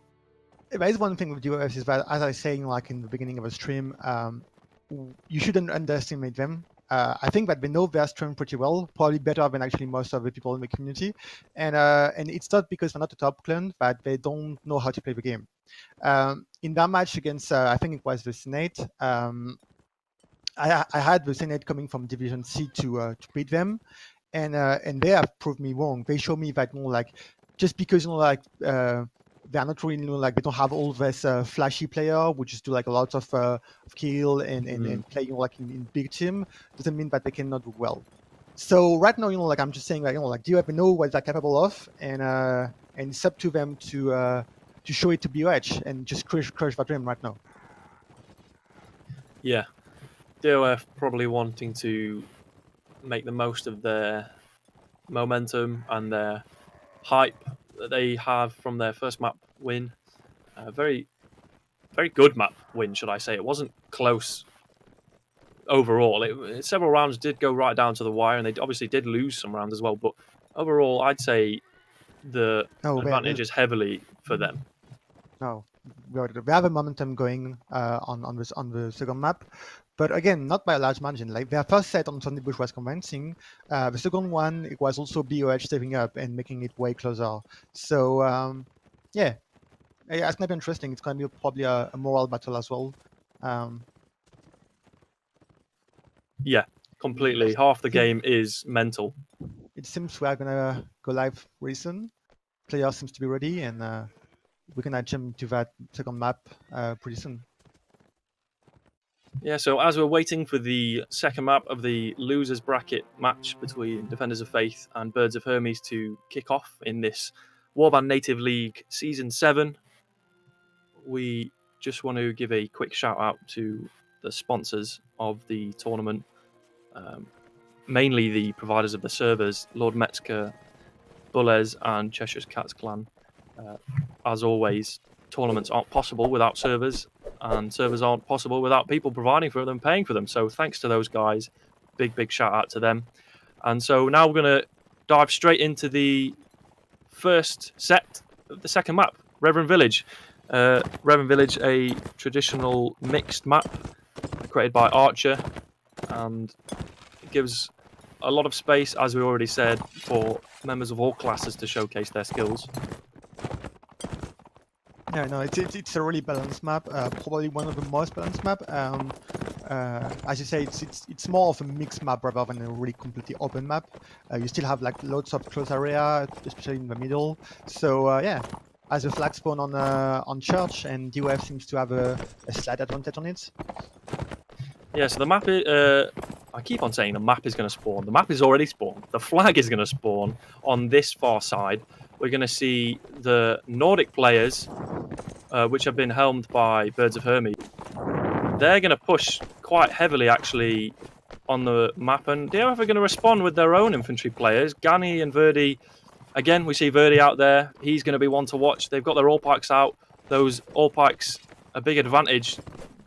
there is one thing with DOF is that, as I was saying, like in the beginning of a stream, you shouldn't underestimate them. I think that they know their strength pretty well, probably better than actually most of the people in the community. And it's not because they're not a top clan that they don't know how to play the game. In that match against, I think it was the Senate, I had the Senate coming from Division C to beat them, and they have proved me wrong. They show me that just because they're not really they don't have all this flashy player, which is do a lot of kill and play in big team, doesn't mean that they cannot do well. So right now, I'm just saying DOF know what they're capable of, and it's up to them to show it to BOH and just crush that dream right now. Yeah, DOF probably wanting to make the most of their momentum and their hype that they have from their first map win. Very, very good map win, should I say. It wasn't close overall. Several rounds did go right down to the wire, and they obviously did lose some rounds as well. But overall, I'd say the advantage is heavily for them. No, we have a momentum going on the second map, but again, not by a large margin. Their first set on Sunday Bush was convincing. The second one, it was also BOH stepping up and making it way closer. So yeah, it's going to be interesting. It's going to be probably a moral battle as well. Yeah, completely. Half the game is mental. It seems we are going to go live really soon. Player seems to be ready, and we're going to jump to that second map pretty soon. Yeah, so as we're waiting for the second map of the losers bracket match between Defenders of Faith and Birds of Hermes to kick off in this Warband Native League Season 7, we just want to give a quick shout out to the sponsors of the tournament, mainly the providers of the servers, Lord Metzger, Bullez and Cheshire's Cats Clan. As always, tournaments aren't possible without servers, and servers aren't possible without people providing for them, paying for them. So thanks to those guys. Big shout out to them. And so now we're going to dive straight into the first set of the second map, Reveran Village. Reveran Village, a traditional mixed map created by Archer, and it gives a lot of space, as we already said, for members of all classes to showcase their skills. Yeah, no, it's a really balanced map. Probably one of the most balanced map. As you say, it's more of a mixed map rather than a really completely open map. You still have lots of close area, especially in the middle. So yeah, as a flag spawn on Church, and DOF seems to have a slight advantage on it. Yeah, so the map is, I keep on saying the map is going to spawn. The map is already spawned. The flag is going to spawn on this far side. We're going to see the Nordic players, which have been helmed by Birds of Hermes. They're going to push quite heavily, actually, on the map. And DOF are going to respond with their own infantry players. Gani and Verdi. Again, we see Verdi out there. He's going to be one to watch. They've got their all pikes out. Those all pikes, a big advantage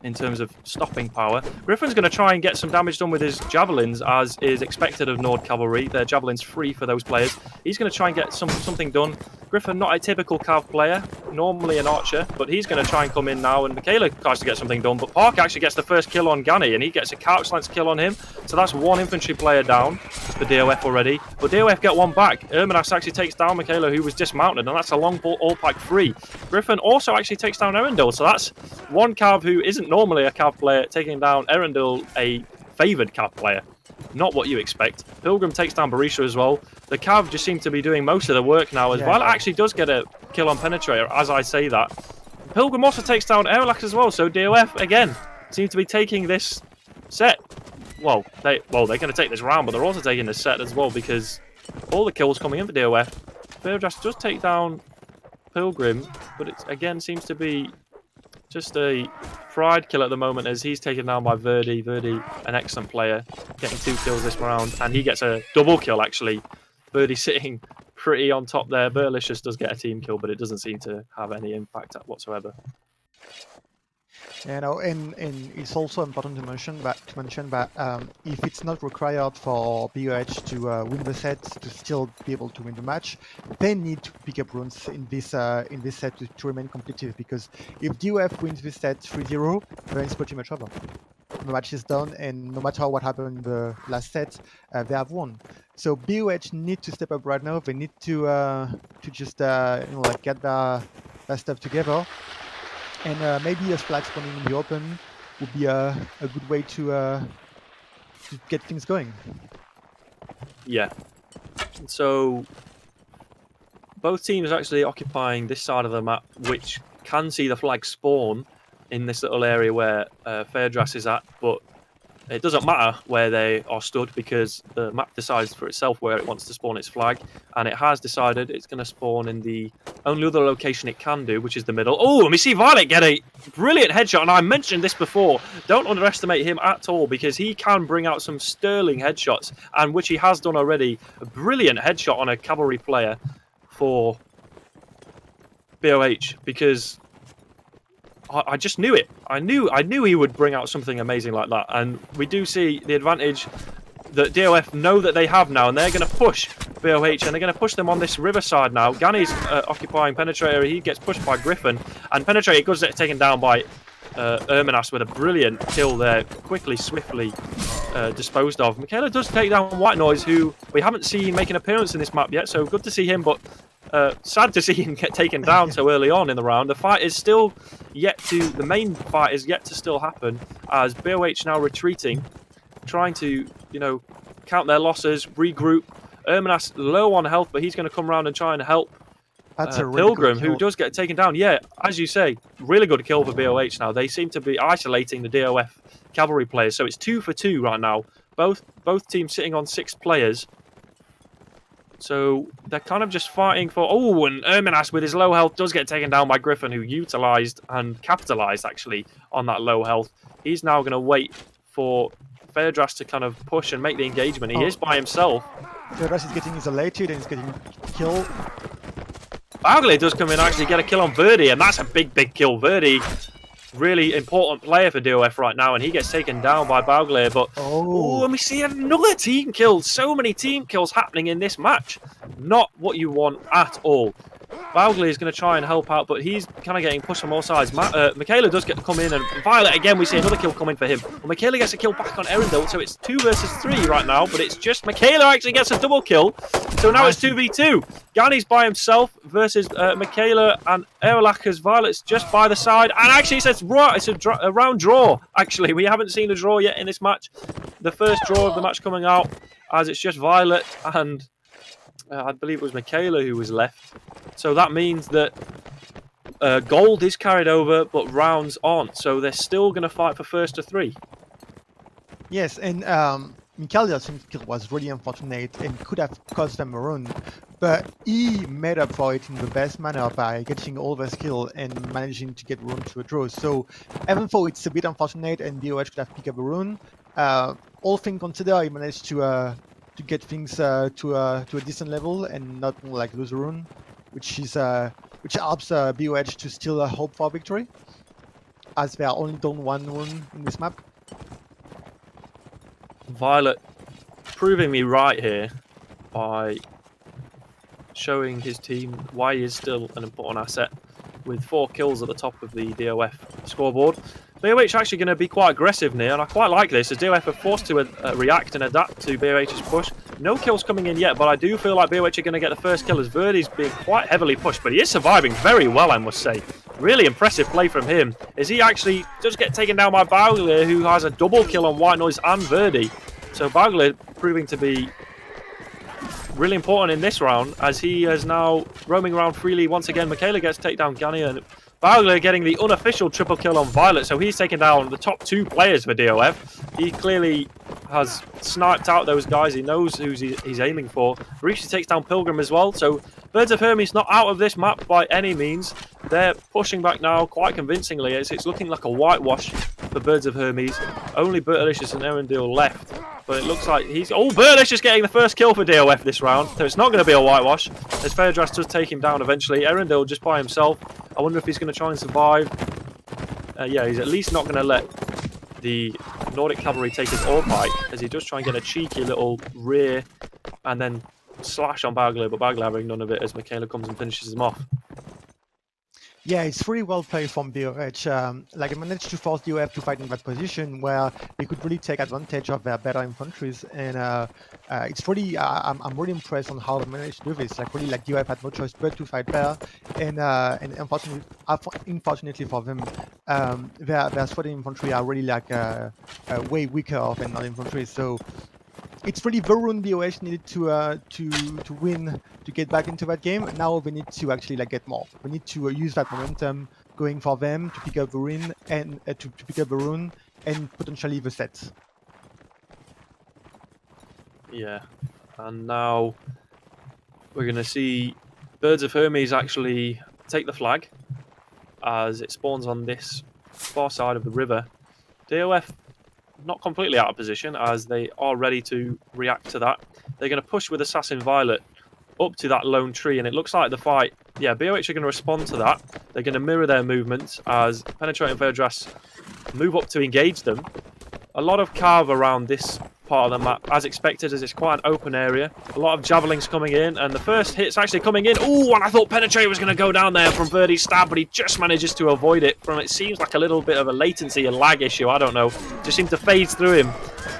in terms of stopping power. Griffin's going to try and get some damage done with his javelins, as is expected of Nord Cavalry. Their javelins free for those players. He's going to try and get something done. Griffin, not a typical Cav player, normally an archer, but he's going to try and come in now, and Michaela tries to get something done, but Park actually gets the first kill on Gani, and he gets a couch lance kill on him, so that's one infantry player down for DOF already, but DOF get one back. Erminas actually takes down Michaela, who was dismounted, and that's a long ball all-pack free. Griffin also actually takes down Erendil, so that's one Cav who isn't normally a Cav player taking down Erendil, a favoured Cav player. Not what you expect. Pilgrim takes down Barisha as well. The Cav just seem to be doing most of the work now, as Violet actually does get a kill on Penetrator as I say that. Pilgrim also takes down Aerolax as well, so DOF, again, seem to be taking this set. Well, they're going to take this round, but they're also taking this set as well because all the kills coming in for DOF. Fairdrass does take down Pilgrim, but it again seems to be just a pride kill at the moment as he's taken down by Verdi. Verdi, an excellent player, getting 2 kills this round, and he gets a double kill actually. Verdi sitting pretty on top there. Burlicious does get a team kill, but it doesn't seem to have any impact whatsoever. You know, and it's also important to mention that if it's not required for BOH to win the set to still be able to win the match, they need to pick up runes in this set to remain competitive. Because if DOF wins this set 3-0, then it's pretty much over. The match is done, and no matter what happened in the last set, they have won. So BOH need to step up right now. They need to just get their stuff together. And maybe a flag spawning in the open would be a good way to get things going. Yeah. So both teams are actually occupying this side of the map, which can see the flag spawn in this little area where Fairdrass is at, but it doesn't matter where they are stood because the map decides for itself where it wants to spawn its flag, and it has decided it's going to spawn in the only other location it can do, which is the middle. Oh, and we see Violet get a brilliant headshot, and I mentioned this before. Don't underestimate him at all because he can bring out some sterling headshots, and which he has done already. A brilliant headshot on a cavalry player for BOH because I just knew it. I knew he would bring out something amazing like that. And we do see the advantage that DOF know that they have now, and they're going to push BOH, and they're going to push them on this riverside now. Gani's occupying Penetrator. He gets pushed by Griffin, and Penetrator goes taken down by Erminas with a brilliant kill there, quickly, swiftly disposed of. Michaela does take down White Noise, who we haven't seen make an appearance in this map yet, so good to see him, but sad to see him get taken down so early on in the round. The fight is still the main fight is yet to still happen as BOH now retreating, trying to, count their losses, regroup. Erminas low on health, but he's going to come around and try and help Pilgrim, who does get taken down. Yeah, as you say, really good kill for BOH now. They seem to be isolating the DOF cavalry players, so it's 2 for 2 right now. Both teams sitting on 6 players. So they're kind of just fighting for... Oh, and Erminas with his low health does get taken down by Griffin, who utilised and capitalised, actually, on that low health. He's now going to wait for Fairdrass to kind of push and make the engagement. He is by himself. Fairdrass is getting isolated and he's getting killed. Bagley does come in and actually get a kill on Verdi, and that's a big, big kill. Verdi, really important player for DOF right now, and he gets taken down by Bagley. But and we see another team kill. So many team kills happening in this match. Not what you want at all. Bagley is going to try and help out, but he's kind of getting pushed from all sides. Michaela does get to come in, and Violet again, we see another kill coming for him. Well, Michaela gets a kill back on Erendil, so it's 2 versus 3 right now, but it's just Michaela actually gets a double kill. So now it's 2v2. Gani's by himself versus Michaela and Aerolak as Violet's just by the side. And actually, it's a round draw, actually. We haven't seen a draw yet in this match. The first draw of the match coming out, as it's just Violet and I believe it was Michaela who was left. So that means that gold is carried over, but rounds on. So they're still going to fight for first to 3. Yes, and Michaela's kill was really unfortunate and could have cost them a run. But he made up for it in the best manner by getting all the skill and managing to get run to a draw. So even though it's a bit unfortunate and BOH could have picked up a run, all things considered, he managed to get things to a decent level and not like lose a run, which helps BOH to still hope for victory, as they are only done 1 run in this map. Violet proving me right here by showing his team why he is still an important asset with 4 kills at the top of the DOF scoreboard. BOH actually going to be quite aggressive near, and I quite like this, as DOF are forced to react and adapt to BOH's push. No kills coming in yet, but I do feel like BOH are going to get the first kill as Verdi's being quite heavily pushed, but he is surviving very well, I must say. Really impressive play from him, as he actually does get taken down by Baugler, who has a double kill on White Noise and Verdi. So Baugler proving to be really important in this round, as he is now roaming around freely once again. Michaela gets takedown Gani, and Bagler getting the unofficial triple kill on Violet, so he's taken down the top 2 players for DOF. He clearly has sniped out those guys. He knows who he's aiming for. Rishi takes down Pilgrim as well, so Birds of Hermes not out of this map by any means. They're pushing back now quite convincingly. It's looking like a whitewash for Birds of Hermes. Only Bertalicious and Erendil left, but it looks like he's... Oh, Bertalicious getting the first kill for DOF this round, so it's not going to be a whitewash, as Fairdras does take him down eventually. Erendil just by himself. I wonder if he's going to try and survive. Yeah, he's at least not going to let the Nordic Cavalry take his ore pike, as he does try and get a cheeky little rear and then slash on Bagler, but Bagler having none of it as Michaela comes and finishes him off. Yeah, it's really well played from BOH. Like, I managed to force DOF to fight in that position where they could really take advantage of their better infantries, and it's really, I'm really impressed on how they managed to do this. Like, really, like DOF had no choice but to fight there, and unfortunately for them, their Swadia infantry are really like way weaker than our infantry. So it's really the rune BOH needed to win to get back into that game. Now we need to actually like get more. We need to use that momentum going for them to pick up the rune and to pick up the rune and potentially the set. Yeah, and now we're going to see Birds of Hermes actually take the flag as it spawns on this far side of the river. DOF not completely out of position, as they are ready to react to that. They're going to push with Assassin Violet up to that lone tree, and it looks like the fight, yeah, BOH are going to respond to that. They're going to mirror their movements as Penetrate and Verdras move up to engage them. A lot of carve around this part of the map, as expected, as it's quite an open area. A lot of javelins coming in, and the first hit's actually coming in. Ooh, and I thought Penetrate was going to go down there from Verdi's stab, but he just manages to avoid it from, it seems like a little bit of a latency and lag issue, I don't know. Just seemed to phase through him.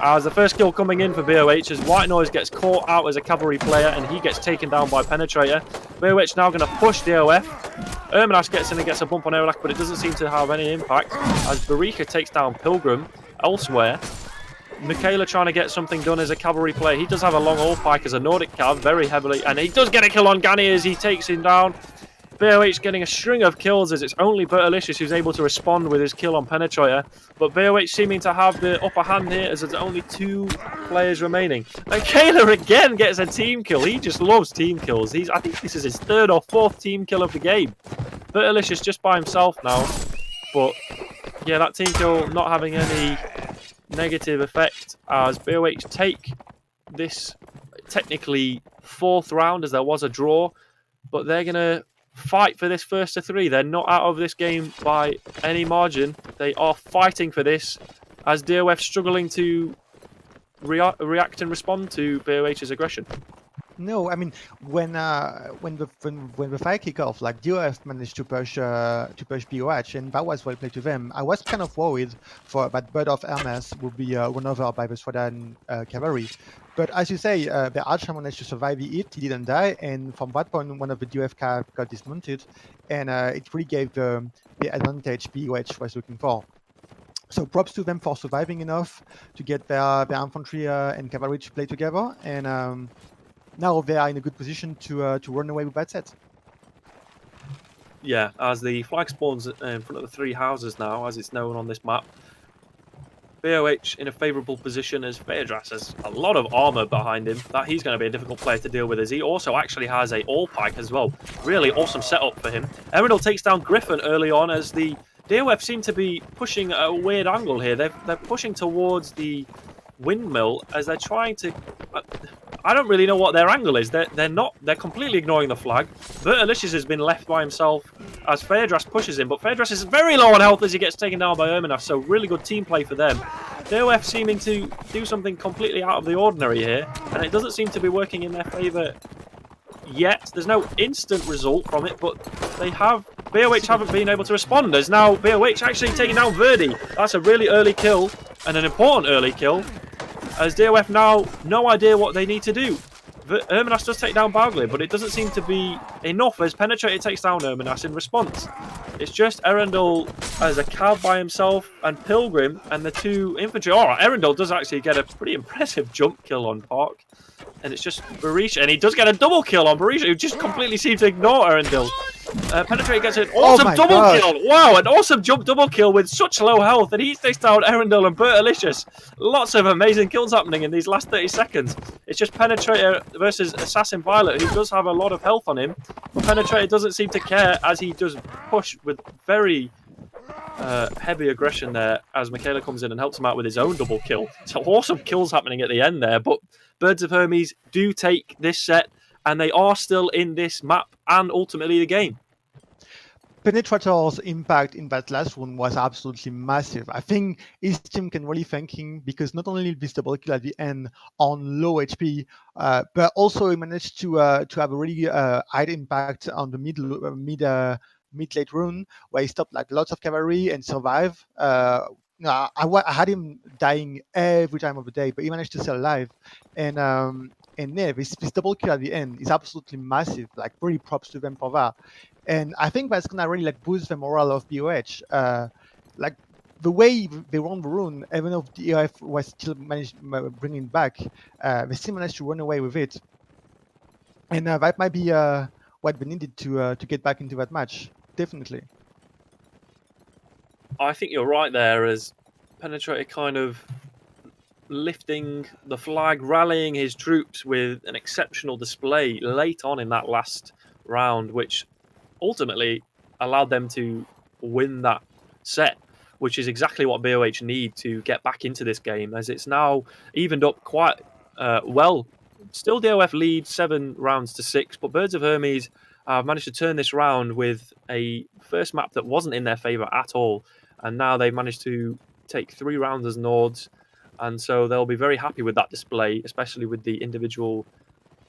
As the first kill coming in for BOH, as White Noise gets caught out as a cavalry player, and he gets taken down by Penetrator. BOH now going to push DOF. Ermenas gets in and gets a bump on Erlak, but it doesn't seem to have any impact, as Barika takes down Pilgrim elsewhere. Michaela trying to get something done as a cavalry player. He does have a long ore pike as a Nordic cav, very heavily, and he does get a kill on Gani as he takes him down. BOH getting a string of kills, as it's only Bertalicious who's able to respond with his kill on Penetrator. But BOH seeming to have the upper hand here, as there's only 2 players remaining. Michaela again gets a team kill. He just loves team kills. I think this is his 3rd or 4th team kill of the game. Bertalicious just by himself now. But yeah, that team kill not having any negative effect, as BOH take this technically 4th round, as there was a draw, but they're going to fight for this first to 3. They're not out of this game by any margin. They are fighting for this, as DOF struggling to react and respond to BOH's aggression. No, I mean when the fight kicked off, like DOF managed to push BOH, and that was well played to them. I was kind of worried that Bird of Hermes would be run over by the Swadian cavalry, but as you say, the archer managed to survive the hit. He didn't die, and from that point, one of the DOF cav got dismounted, and it really gave the advantage BOH was looking for. So props to them for surviving enough to get their infantry and cavalry to play together, and now they are in a good position to run away with that set. Yeah, as the flag spawns in front of the 3 houses now, as it's known on this map. BOH in a favourable position, as Fairdras has a lot of armour behind him. That he's going to be a difficult player to deal with, as he also actually has a all pike as well. Really awesome setup for him. Erendil takes down Griffin early on, as the DOF seem to be pushing a weird angle here. They're pushing towards the windmill, as they're trying to... I don't really know what their angle is. They're completely ignoring the flag. Bertalicious has been left by himself as Fairdras pushes him, but Fairdras is very low on health as he gets taken down by Ermenas, so really good team play for them. DOF seeming to do something completely out of the ordinary here, and it doesn't seem to be working in their favour yet. There's no instant result from it, but BOH haven't been able to respond, as now BOH actually taking down Verdi. That's a really early kill, and an important early kill, as DOF now no idea what they need to do. Ermenas does take down Bagler, but it doesn't seem to be enough, as Penetrator takes down Ermenas in response. It's just Erendel as a cav by himself and Pilgrim and the 2 infantry. All right, Erendel does actually get a pretty impressive jump kill on Park. And it's just Barisha, and he does get a double kill on Barisha, who just completely seems to ignore Erendil. Penetrate gets an awesome double kill. Wow, an awesome jump double kill with such low health, and he takes down Erendil and Bertalicious. Lots of amazing kills happening in these last 30 seconds. It's just Penetrator versus Assassin Violet, who does have a lot of health on him, but Penetrator doesn't seem to care as he does push with very heavy aggression there as Michaela comes in and helps him out with his own double kill. So awesome kills happening at the end there, but Birds of Hermes do take this set, and they are still in this map and ultimately the game. Penetrator's impact in that last round was absolutely massive. I think his team can really thank him because not only this double kill at the end on low HP, but also he managed to have a really high impact on the mid-late run where he stopped like lots of cavalry and survive. I had him dying every time of the day, but he managed to stay alive. And yeah, this double kill at the end is absolutely massive. Like, really props to them for that. And I think that's gonna really like boost the morale of BOH. Like the way they run the rune, even though DOF was still managed bringing it back, they still managed to run away with it. And that might be what we needed to get back into that match. Definitely. I think you're right there, as Penetrator kind of lifting the flag, rallying his troops with an exceptional display late on in that last round, which ultimately allowed them to win that set, which is exactly what BOH need to get back into this game, as it's now evened up quite well. Still DOF lead 7 rounds to 6, but Birds of Hermes managed to turn this round with a first map that wasn't in their favour at all, and now they've managed to take 3 rounds as Nords, and so they'll be very happy with that display, especially with the individual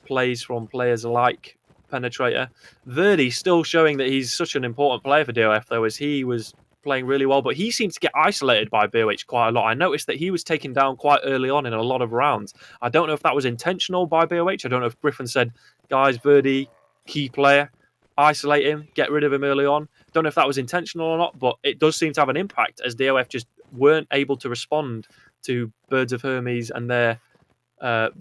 plays from players like Penetrator. Verdi still showing that he's such an important player for DOF, though, as he was playing really well, but he seems to get isolated by BOH quite a lot. I noticed that he was taken down quite early on in a lot of rounds. I don't know if that was intentional by BOH. I don't know if Griffin said, guys, Verdi, key player, isolate him, get rid of him early on. Don't know if that was intentional or not, but it does seem to have an impact, as DOF just weren't able to respond to Birds of Hermes and their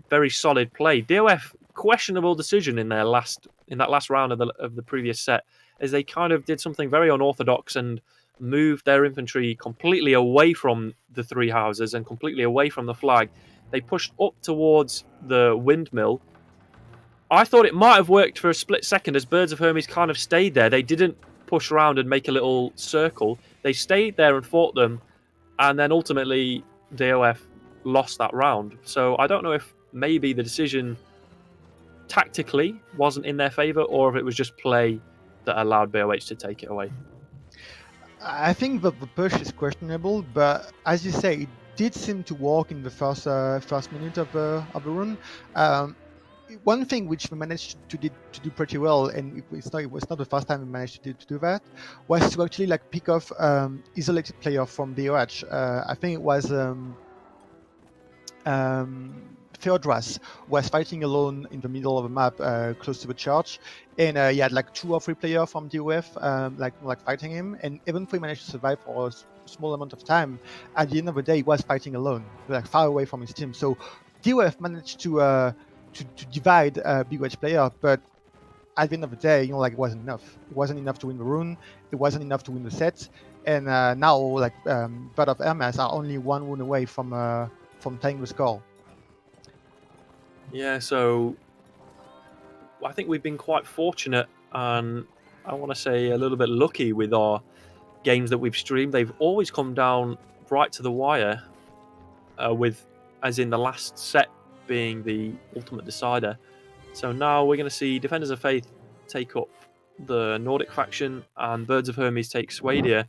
very solid play. DOF questionable decision in that last round of the previous set, as they kind of did something very unorthodox and moved their infantry completely away from the 3 houses and completely away from the flag. They pushed up towards the windmill. I thought it might have worked for a split second, as Birds of Hermes kind of stayed there. They didn't push around and make a little circle. They stayed there and fought them, and then ultimately DOF lost that round. So I don't know if maybe the decision tactically wasn't in their favour, or if it was just play that allowed BOH to take it away. I think that the push is questionable, but as you say, it did seem to work in the first minute of the run. One thing which we managed to do pretty well, and it was not the first time we managed to do that, was to actually like pick off isolated player from DOH. I think it was Theodras was fighting alone in the middle of the map, close to the church, and he had like 2 or 3 players from DOF like fighting him, and even if he managed to survive for a small amount of time, at the end of the day he was fighting alone, like far away from his team. So DOF managed to divide BOH player, but at the end of the day, like, it wasn't enough. It wasn't enough to win the rune. It wasn't enough to win the set, and now like Bird of Hermes are only 1 rune away from tying the score. Yeah, so I think we've been quite fortunate, and I want to say a little bit lucky with our games that we've streamed. They've always come down right to the wire, with, as in the last set being the ultimate decider. So now we're going to see Defenders of Faith take up the Nordic faction, and Birds of Hermes take Swadia.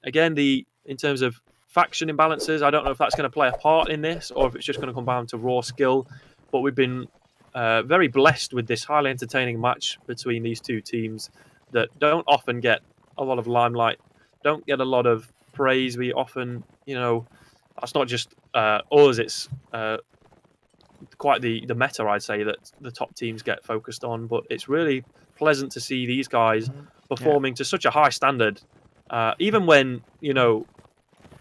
Again, in terms of faction imbalances, I don't know if that's going to play a part in this, or if it's just going to come down to raw skill. But we've been very blessed with this highly entertaining match between these 2 teams that don't often get a lot of limelight, don't get a lot of praise. We often, that's not just us, it's quite the meta, I'd say, that the top teams get focused on. But it's really pleasant to see these guys performing to such a high standard Even when, you know,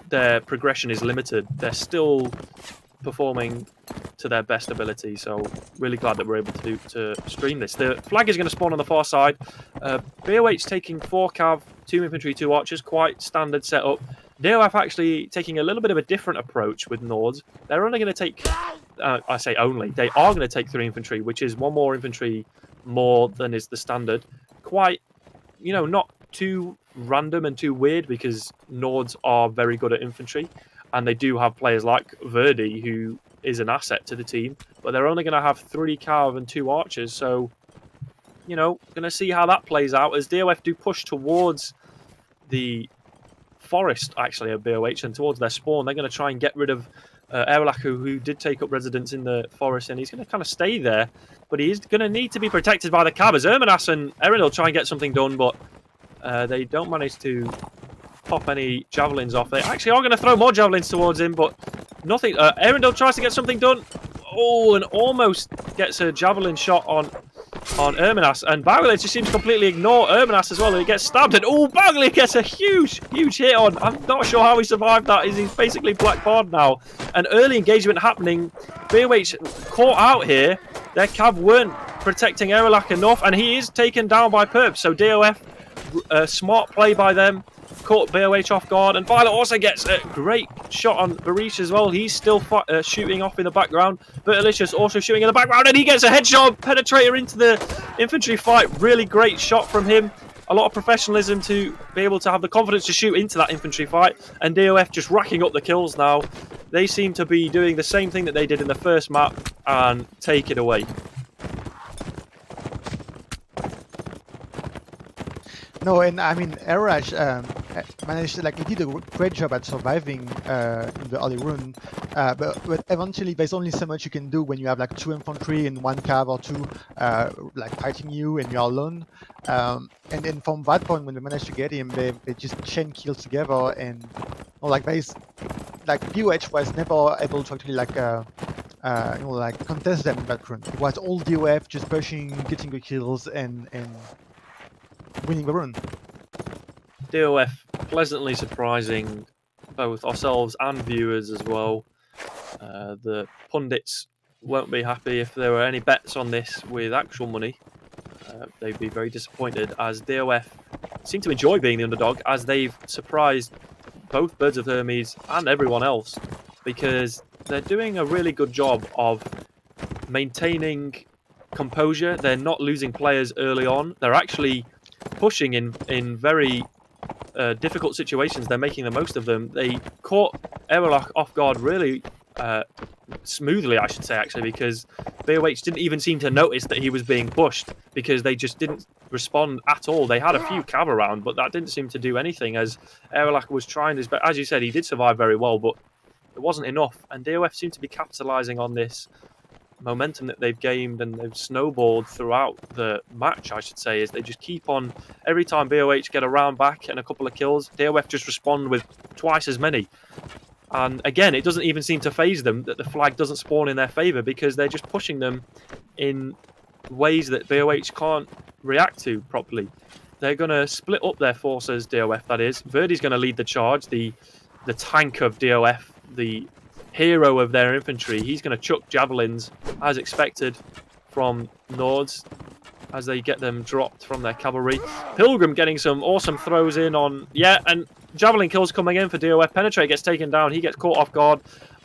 their progression is limited, they're still performing to their best ability. So really glad that we're able to stream this. The flag is going to spawn on the far side. BOH taking 4 cav, 2 infantry, 2 archers, quite standard setup. DOF actually taking a little bit of a different approach with Nords. They're only going to take, I say only, they are going to take 3 infantry, which is 1 more infantry more than is the standard. Quite, you know, not too random and too weird, because Nords are very good at infantry, and they do have players like Verdi, who is an asset to the team, but they're only going to have 3 cav and 2 archers, so, you know, going to see how that plays out as DOF do push towards the forest, actually, of BOH, and towards their spawn. They're going to try and get rid of Erlaku, who did take up residence in the forest, and he's going to kind of stay there, but he is going to need to be protected by the cav as Ermenas and Erendil try and get something done, but they don't manage to pop any javelins off. They actually are going to throw more javelins towards him, but nothing. Erendil tries to get something done. Oh, and almost gets a javelin shot on Ermenas, and Bagley just seems to completely ignore Ermenas as well, and he gets stabbed, and oh, Bagley gets a huge hit on. I'm not sure how he survived that. He's basically black barred now. An early engagement happening. BOH caught out here. Their cav weren't protecting Erelak enough, and he is taken down by Perp, so DOF, smart play by them, caught BOH off guard, and Violet also gets a great shot on Barish as well. He's still shooting off in the background. Bertalicious also shooting in the background, and he gets a headshot penetrator into the infantry fight. Really great shot from him. A lot of professionalism to be able to have the confidence to shoot into that infantry fight, and DOF just racking up the kills now. They seem to be doing the same thing that they did in the first map and take it away. No, and I mean, Erash managed, like, he did a great job at surviving in the early run, but eventually there's only so much you can do when you have like 2 infantry and 1 cav or 2 like fighting you and you're alone. And then from that point, when they managed to get him, they just chain kills together, and like there's like BOH was never able to actually like you know, like contest them in that run. It was all DOF just pushing, getting the kills, and winning the run. DOF pleasantly surprising both ourselves and viewers as well. The pundits won't be happy if there were any bets on this with actual money. They'd be very disappointed, as DOF seem to enjoy being the underdog, as they've surprised both Birds of Hermes and everyone else, because they're doing a really good job of maintaining composure. They're not losing players early on. They're actually pushing in very difficult situations. They're making the most of them. They caught Erelak off guard really smoothly, I should say, actually, because BOH didn't even seem to notice that he was being pushed, because they just didn't respond at all. They had a few cav around, but that didn't seem to do anything, as Erelak was trying his best. As you said, he did survive very well, but it wasn't enough, and DOF seemed to be capitalizing on this momentum that they've gained, and they've snowballed throughout the match, I should say, is they just keep on. Every time BOH get a round back and a couple of kills, DOF just respond with twice as many. And again, it doesn't even seem to phase them that the flag doesn't spawn in their favor, because they're just pushing them in ways that BOH can't react to properly. They're going to split up their forces, DOF that is. Verdi's going to lead the charge, the tank of DOF, the hero of their infantry. He's going to chuck javelins as expected from Nords as they get them dropped from their cavalry. Pilgrim getting some awesome throws in on, and javelin kills coming in for DOF. Penetrate gets taken down. He gets caught off guard.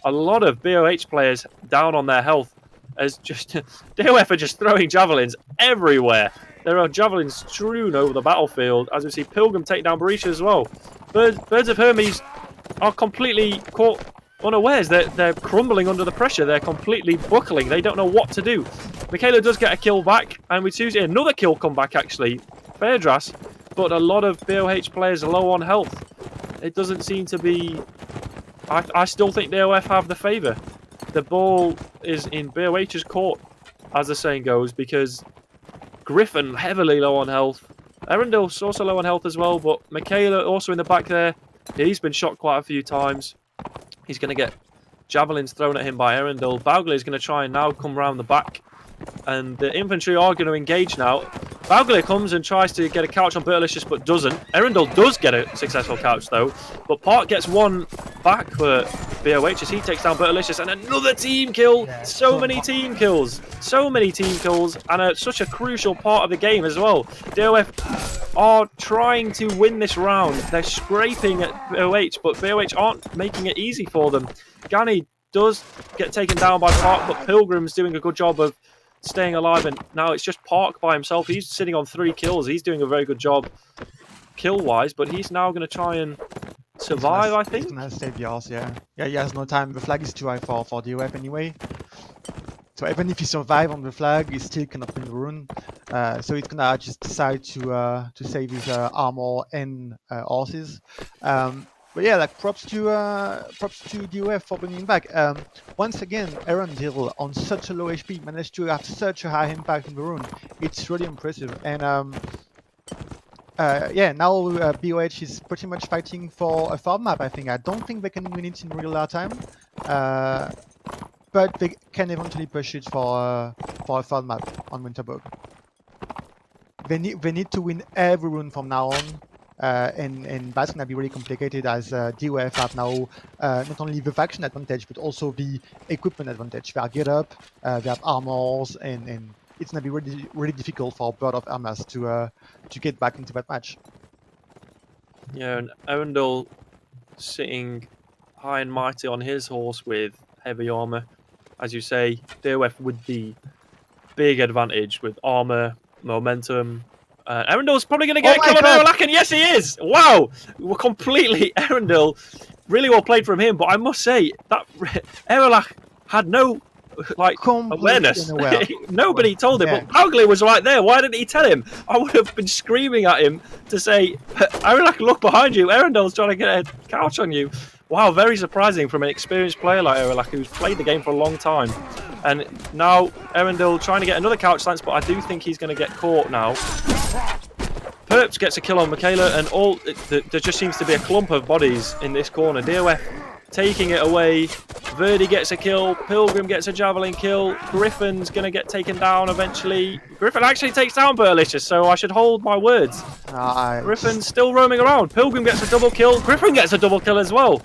A lot of BOH players down on their health, as just DOF are just throwing javelins everywhere. There are javelins strewn over the battlefield, as we see Pilgrim take down Barisha as well. Birds of Hermes are completely caught unawares. They're crumbling under the pressure. They're completely buckling. They don't know what to do. Michaela does get a kill back, and we see another kill come back, actually. Fairdras, but a lot of BOH players are low on health. It doesn't seem to be... I still think DOF have the favour. The ball is in BOH's court, as the saying goes, because Griffin heavily low on health. Erendil's also low on health as well, but Michaela also in the back there. He's been shot quite a few times. He's going to get javelins thrown at him by Erendil. Baugle is going to try and now come round the back, and the infantry are going to engage now. Valgler comes and tries to get a couch on Bertalicious, but doesn't. Erendel does get a successful couch, though. But Park gets one back for BOH as he takes down Bertalicious. And another team kill. Yeah, so many team kills. So many team kills. And such a crucial part of the game as well. DOF are trying to win this round. They're scraping at BOH, but BOH aren't making it easy for them. Gani does get taken down by Park, but Pilgrim's doing a good job of staying alive, and now it's just Park by himself. He's sitting on 3 kills. He's doing a very good job kill-wise, but he's now going to try and survive, I think. He's going to save yours, yeah. Yeah, he has no time. The flag is too high for DOF anyway. So even if he survives on the flag, he still cannot win the rune. So he's going to just decide to save his armor and horses. But yeah, like props to DOF for bringing him back. Once again, Erendel on such a low HP managed to have such a high impact in the rune. It's really impressive. And yeah, now BOH is pretty much fighting for a farm map. I think. I don't think they can win it in regular time, but they can eventually push it for a farm map on Winterbog. They need to win every rune from now on. And that's going to be really complicated as DOF have now not only the faction advantage but also the equipment advantage. They are get up, they have armors, and it's going to be really difficult for Bird of Hermes to get back into that match. Yeah, and Erendel sitting high and mighty on his horse with heavy armor. As you say, DOF with the big advantage with armor, momentum. Erendel's probably going to get a kill on Erelak, and yes, he is! Wow! We're completely Erendel. Really well played from him, but I must say, that Erelak had no awareness. Nobody told him, but Paugle was right there. Why didn't he tell him? I would have been screaming at him to say, Erelak, look behind you. Erendel's trying to get a couch on you. Wow, very surprising from an experienced player like Erelak, who's played the game for a long time. And now Erendel trying to get another couch lance, but I do think he's going to get caught now. Perps gets a kill on Michaela, and there just seems to be a clump of bodies in this corner. DOF taking it away. Verdi gets a kill. Pilgrim gets a javelin kill. Griffin's going to get taken down eventually. Griffin actually takes down Bertalicious, so I should hold my words. Griffin's still roaming around. Pilgrim gets a double kill. Griffin gets a double kill as well.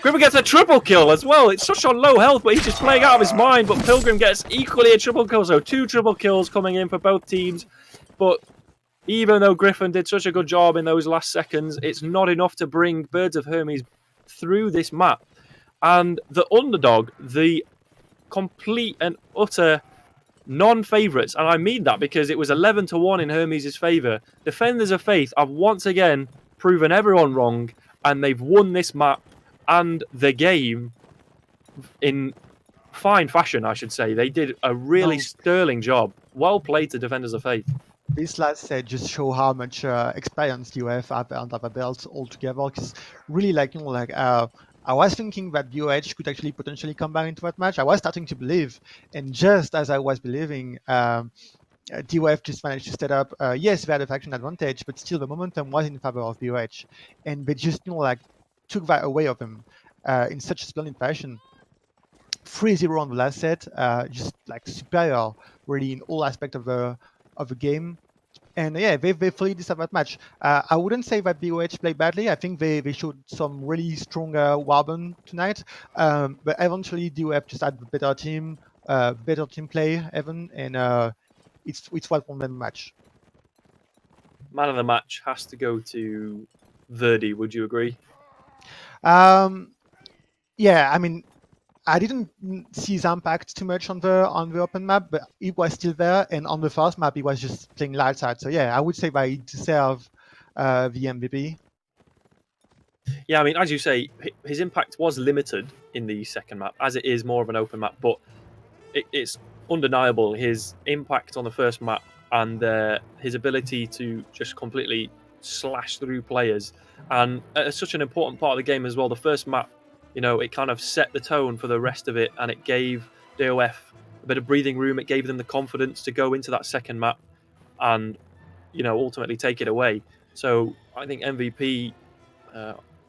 Griffin gets a triple kill as well. It's such on low health, but he's just playing out of his mind. But Pilgrim gets equally a triple kill, so 2 triple kills coming in for both teams. But even though Griffin did such a good job in those last seconds, it's not enough to bring Birds of Hermes through this map. And the underdog, the complete and utter non-favourites, and I mean that because it was 11-1 in Hermes' favour. Defenders of Faith have once again proven everyone wrong, and they've won this map and the game in fine fashion, I should say. They did a really sterling job. Well played to Defenders of Faith. This last set just show how much experience you have under the belt altogether. Because really, I was thinking that BOH could actually potentially come back into that match. I was starting to believe, and just as I was believing, DOF just managed to set up. Yes, they had a faction advantage, but still the momentum was in favor of BOH, and they just took that away of him in such a splendid fashion. 3-0 on the last set, just superior really in all aspects of the game. And yeah, they fully deserve that match. I wouldn't say that BOH played badly. I think they showed some really strong Warband tonight. But eventually DOF just had better team play, Evan, and it's what won them the match. Man of the match has to go to Verdi, would you agree? Yeah, I mean, I didn't see his impact too much on the open map, but he was still there. And on the first map, he was just playing lights out. So yeah, I would say that he deserves the MVP. Yeah, I mean, as you say, his impact was limited in the second map, as it is more of an open map. But it's undeniable his impact on the first map and his ability to just completely slash through players. And it's such an important part of the game as well. The first map, it kind of set the tone for the rest of it, and it gave DOF a bit of breathing room. It gave them the confidence to go into that second map and, ultimately take it away. So I think MVP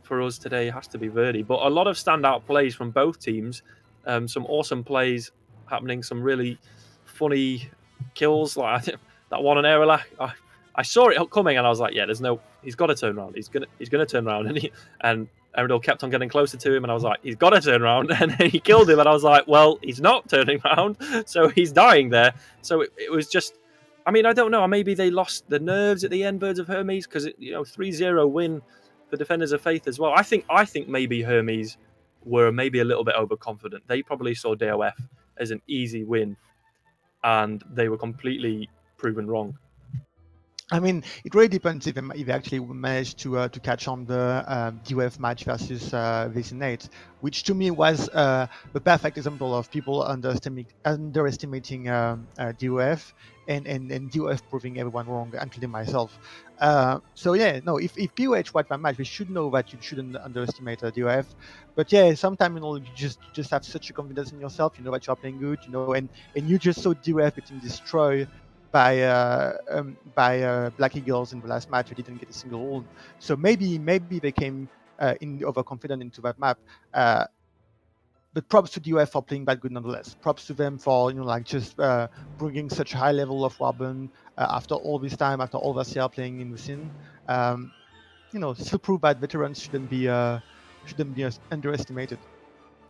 for us today has to be Verdi. But a lot of standout plays from both teams. Some awesome plays happening, some really funny kills. I think that one on Aerolach, I saw it coming, and I was like, yeah, he's got to turn around. He's gonna turn around, and Eridol kept on getting closer to him, and I was like, he's got to turn around, and he killed him, and I was like, well, he's not turning around, so he's dying there. So it was just, I mean, I don't know, maybe they lost the nerves at the end, Birds of Hermes, because 3-0 win for Defenders of Faith as well. I think maybe Hermes were maybe a little bit overconfident. They probably saw DOF as an easy win, and they were completely proven wrong. I mean, it really depends if they actually managed to catch on the DOF match versus Nate, which to me was the perfect example of people underestimating DOF and DOF proving everyone wrong, including myself. So yeah, no, if POH watch my match, we should know that you shouldn't underestimate DOF. But yeah, sometimes you just have such a confidence in yourself, you know that you're playing good, and you just saw DOF getting destroyed by Black Eagles in the last match. They didn't get a single wound, so maybe they came in overconfident into that map. But props to DOF for playing that good nonetheless. Props to them for just bringing such a high level of Warband after all this time, after all this year playing in the scene. Still prove that veterans shouldn't be underestimated.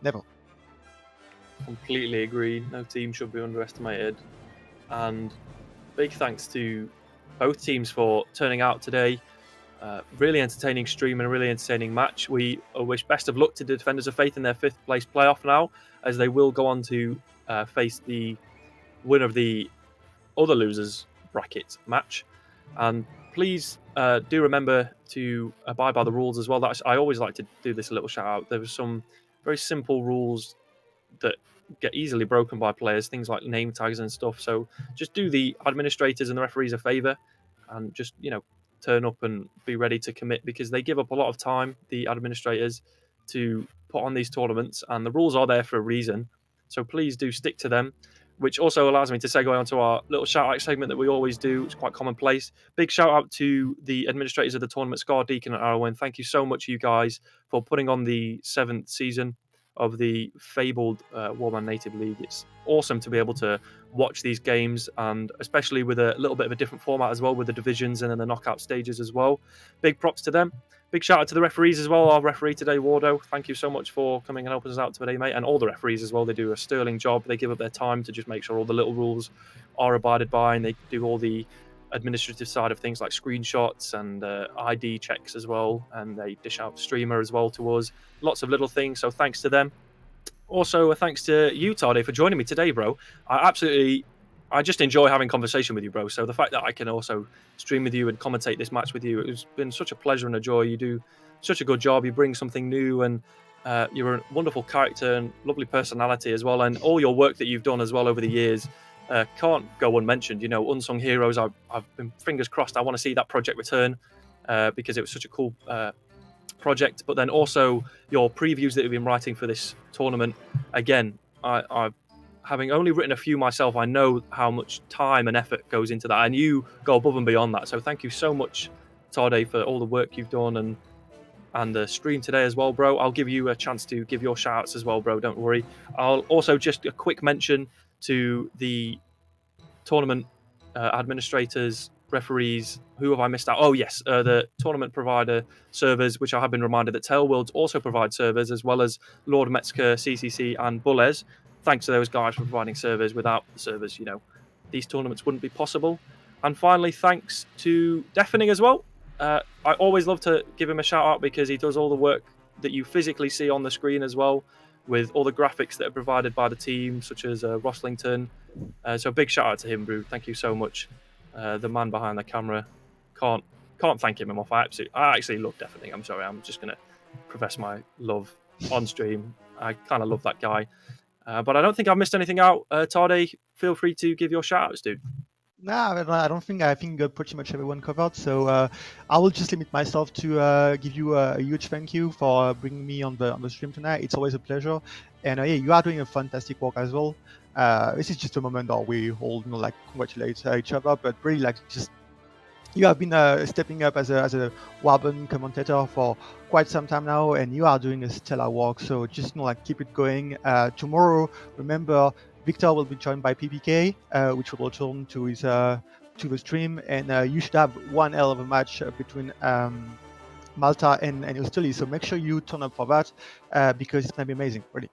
Never. Completely agree. No team should be underestimated. And big thanks to both teams for turning out today. Really entertaining stream and a really entertaining match. We wish best of luck to the Defenders of Faith in their 5th place playoff now, as they will go on to face the winner of the other losers bracket match. And please do remember to abide by the rules as well. I always like to do this little shout out. There were some very simple rules that get easily broken by players, things like name tags and stuff. So just do the administrators and the referees a favor, and just turn up and be ready to commit, because they give up a lot of time, the administrators, to put on these tournaments, and the rules are there for a reason. So please do stick to them, which also allows me to segue onto our little shout out segment that we always do. It's quite commonplace. Big shout out to the administrators of the tournament, Scar, Deacon, and Arwen. Thank you so much, you guys, for putting on the 7th season of the fabled Warband Native League. It's awesome to be able to watch these games, and especially with a little bit of a different format as well, with the divisions and then the knockout stages as well. Big props to them. Big shout out to the referees as well. Our referee today, Wardo, thank you so much for coming and helping us out today, mate. And all the referees as well. They do a sterling job. They give up their time to just make sure all the little rules are abided by, and they do all the administrative side of things like screenshots and ID checks as well, and they dish out streamer as well to us. Lots of little things, so thanks to them. Also, thanks to you, Tade, for joining me today, bro. I just enjoy having conversation with you, bro. So the fact that I can also stream with you and commentate this match with you, it's been such a pleasure and a joy. You do such a good job. You bring something new, and you're a wonderful character and lovely personality as well. And all your work that you've done as well over the years can't go unmentioned. Unsung Heroes, I've been fingers crossed. I want to see that project return because it was such a cool project. But then also your previews that you've been writing for this tournament. Again, I've having only written a few myself, I know how much time and effort goes into that, and you go above and beyond that. So thank you so much, Tade, for all the work you've done and the stream today as well, bro. I'll give you a chance to give your shout outs as well, bro. Don't worry. I'll also just a quick mention to the tournament administrators, referees. Who have I missed out? Oh, yes, the tournament provider servers, which I have been reminded that Tailworlds also provide servers, as well as Lord Metzger, CCC, and Bulles. Thanks to those guys for providing servers. Without the servers, these tournaments wouldn't be possible. And finally, thanks to Deafening as well. I always love to give him a shout out because he does all the work that you physically see on the screen as well, with all the graphics that are provided by the team, such as Roslington. So big shout out to him, Brew. Thank you so much. The man behind the camera. Can't thank him enough. I actually love Deafening. I'm sorry. I'm just going to profess my love on stream. I kind of love that guy. But I don't think I've missed anything out. Tade, feel free to give your shout outs, dude. No, I don't think. I think pretty much everyone covered. So I will just limit myself to give you a huge thank you for bringing me on the stream tonight. It's always a pleasure, and yeah, you are doing a fantastic work as well. This is just a moment that we all congratulate each other, but really just you have been stepping up as a Warband commentator for quite some time now, and you are doing a stellar work. So just keep it going. Tomorrow, remember, Victor will be joined by PPK, which will return to his to the stream, and you should have one hell of a match between Malta and Italy. So make sure you turn up for that because it's going to be amazing, really.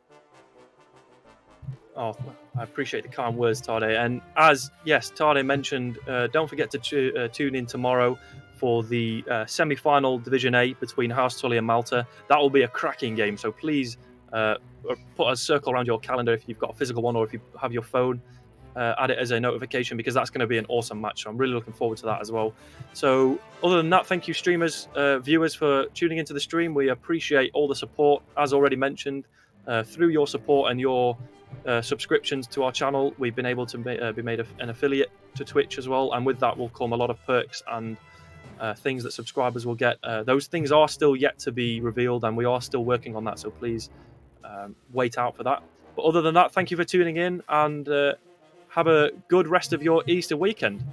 Oh, I appreciate the kind words, Tade. And as, yes, Tade mentioned, don't forget to tune in tomorrow for the semi-final Division A between House Tully and Malta. That will be a cracking game, so please put a circle around your calendar if you've got a physical one, or if you have your phone, add it as a notification, because that's going to be an awesome match. So I'm really looking forward to that as well. So other than that, thank you streamers, viewers, for tuning into the stream. We appreciate all the support, as already mentioned. Through your support and your subscriptions to our channel, we've been able to be made an affiliate to Twitch as well, and with that will come a lot of perks and things that subscribers will get. Those things are still yet to be revealed, and we are still working on that, so please wait out for that. But other than that, thank you for tuning in, and have a good rest of your Easter weekend.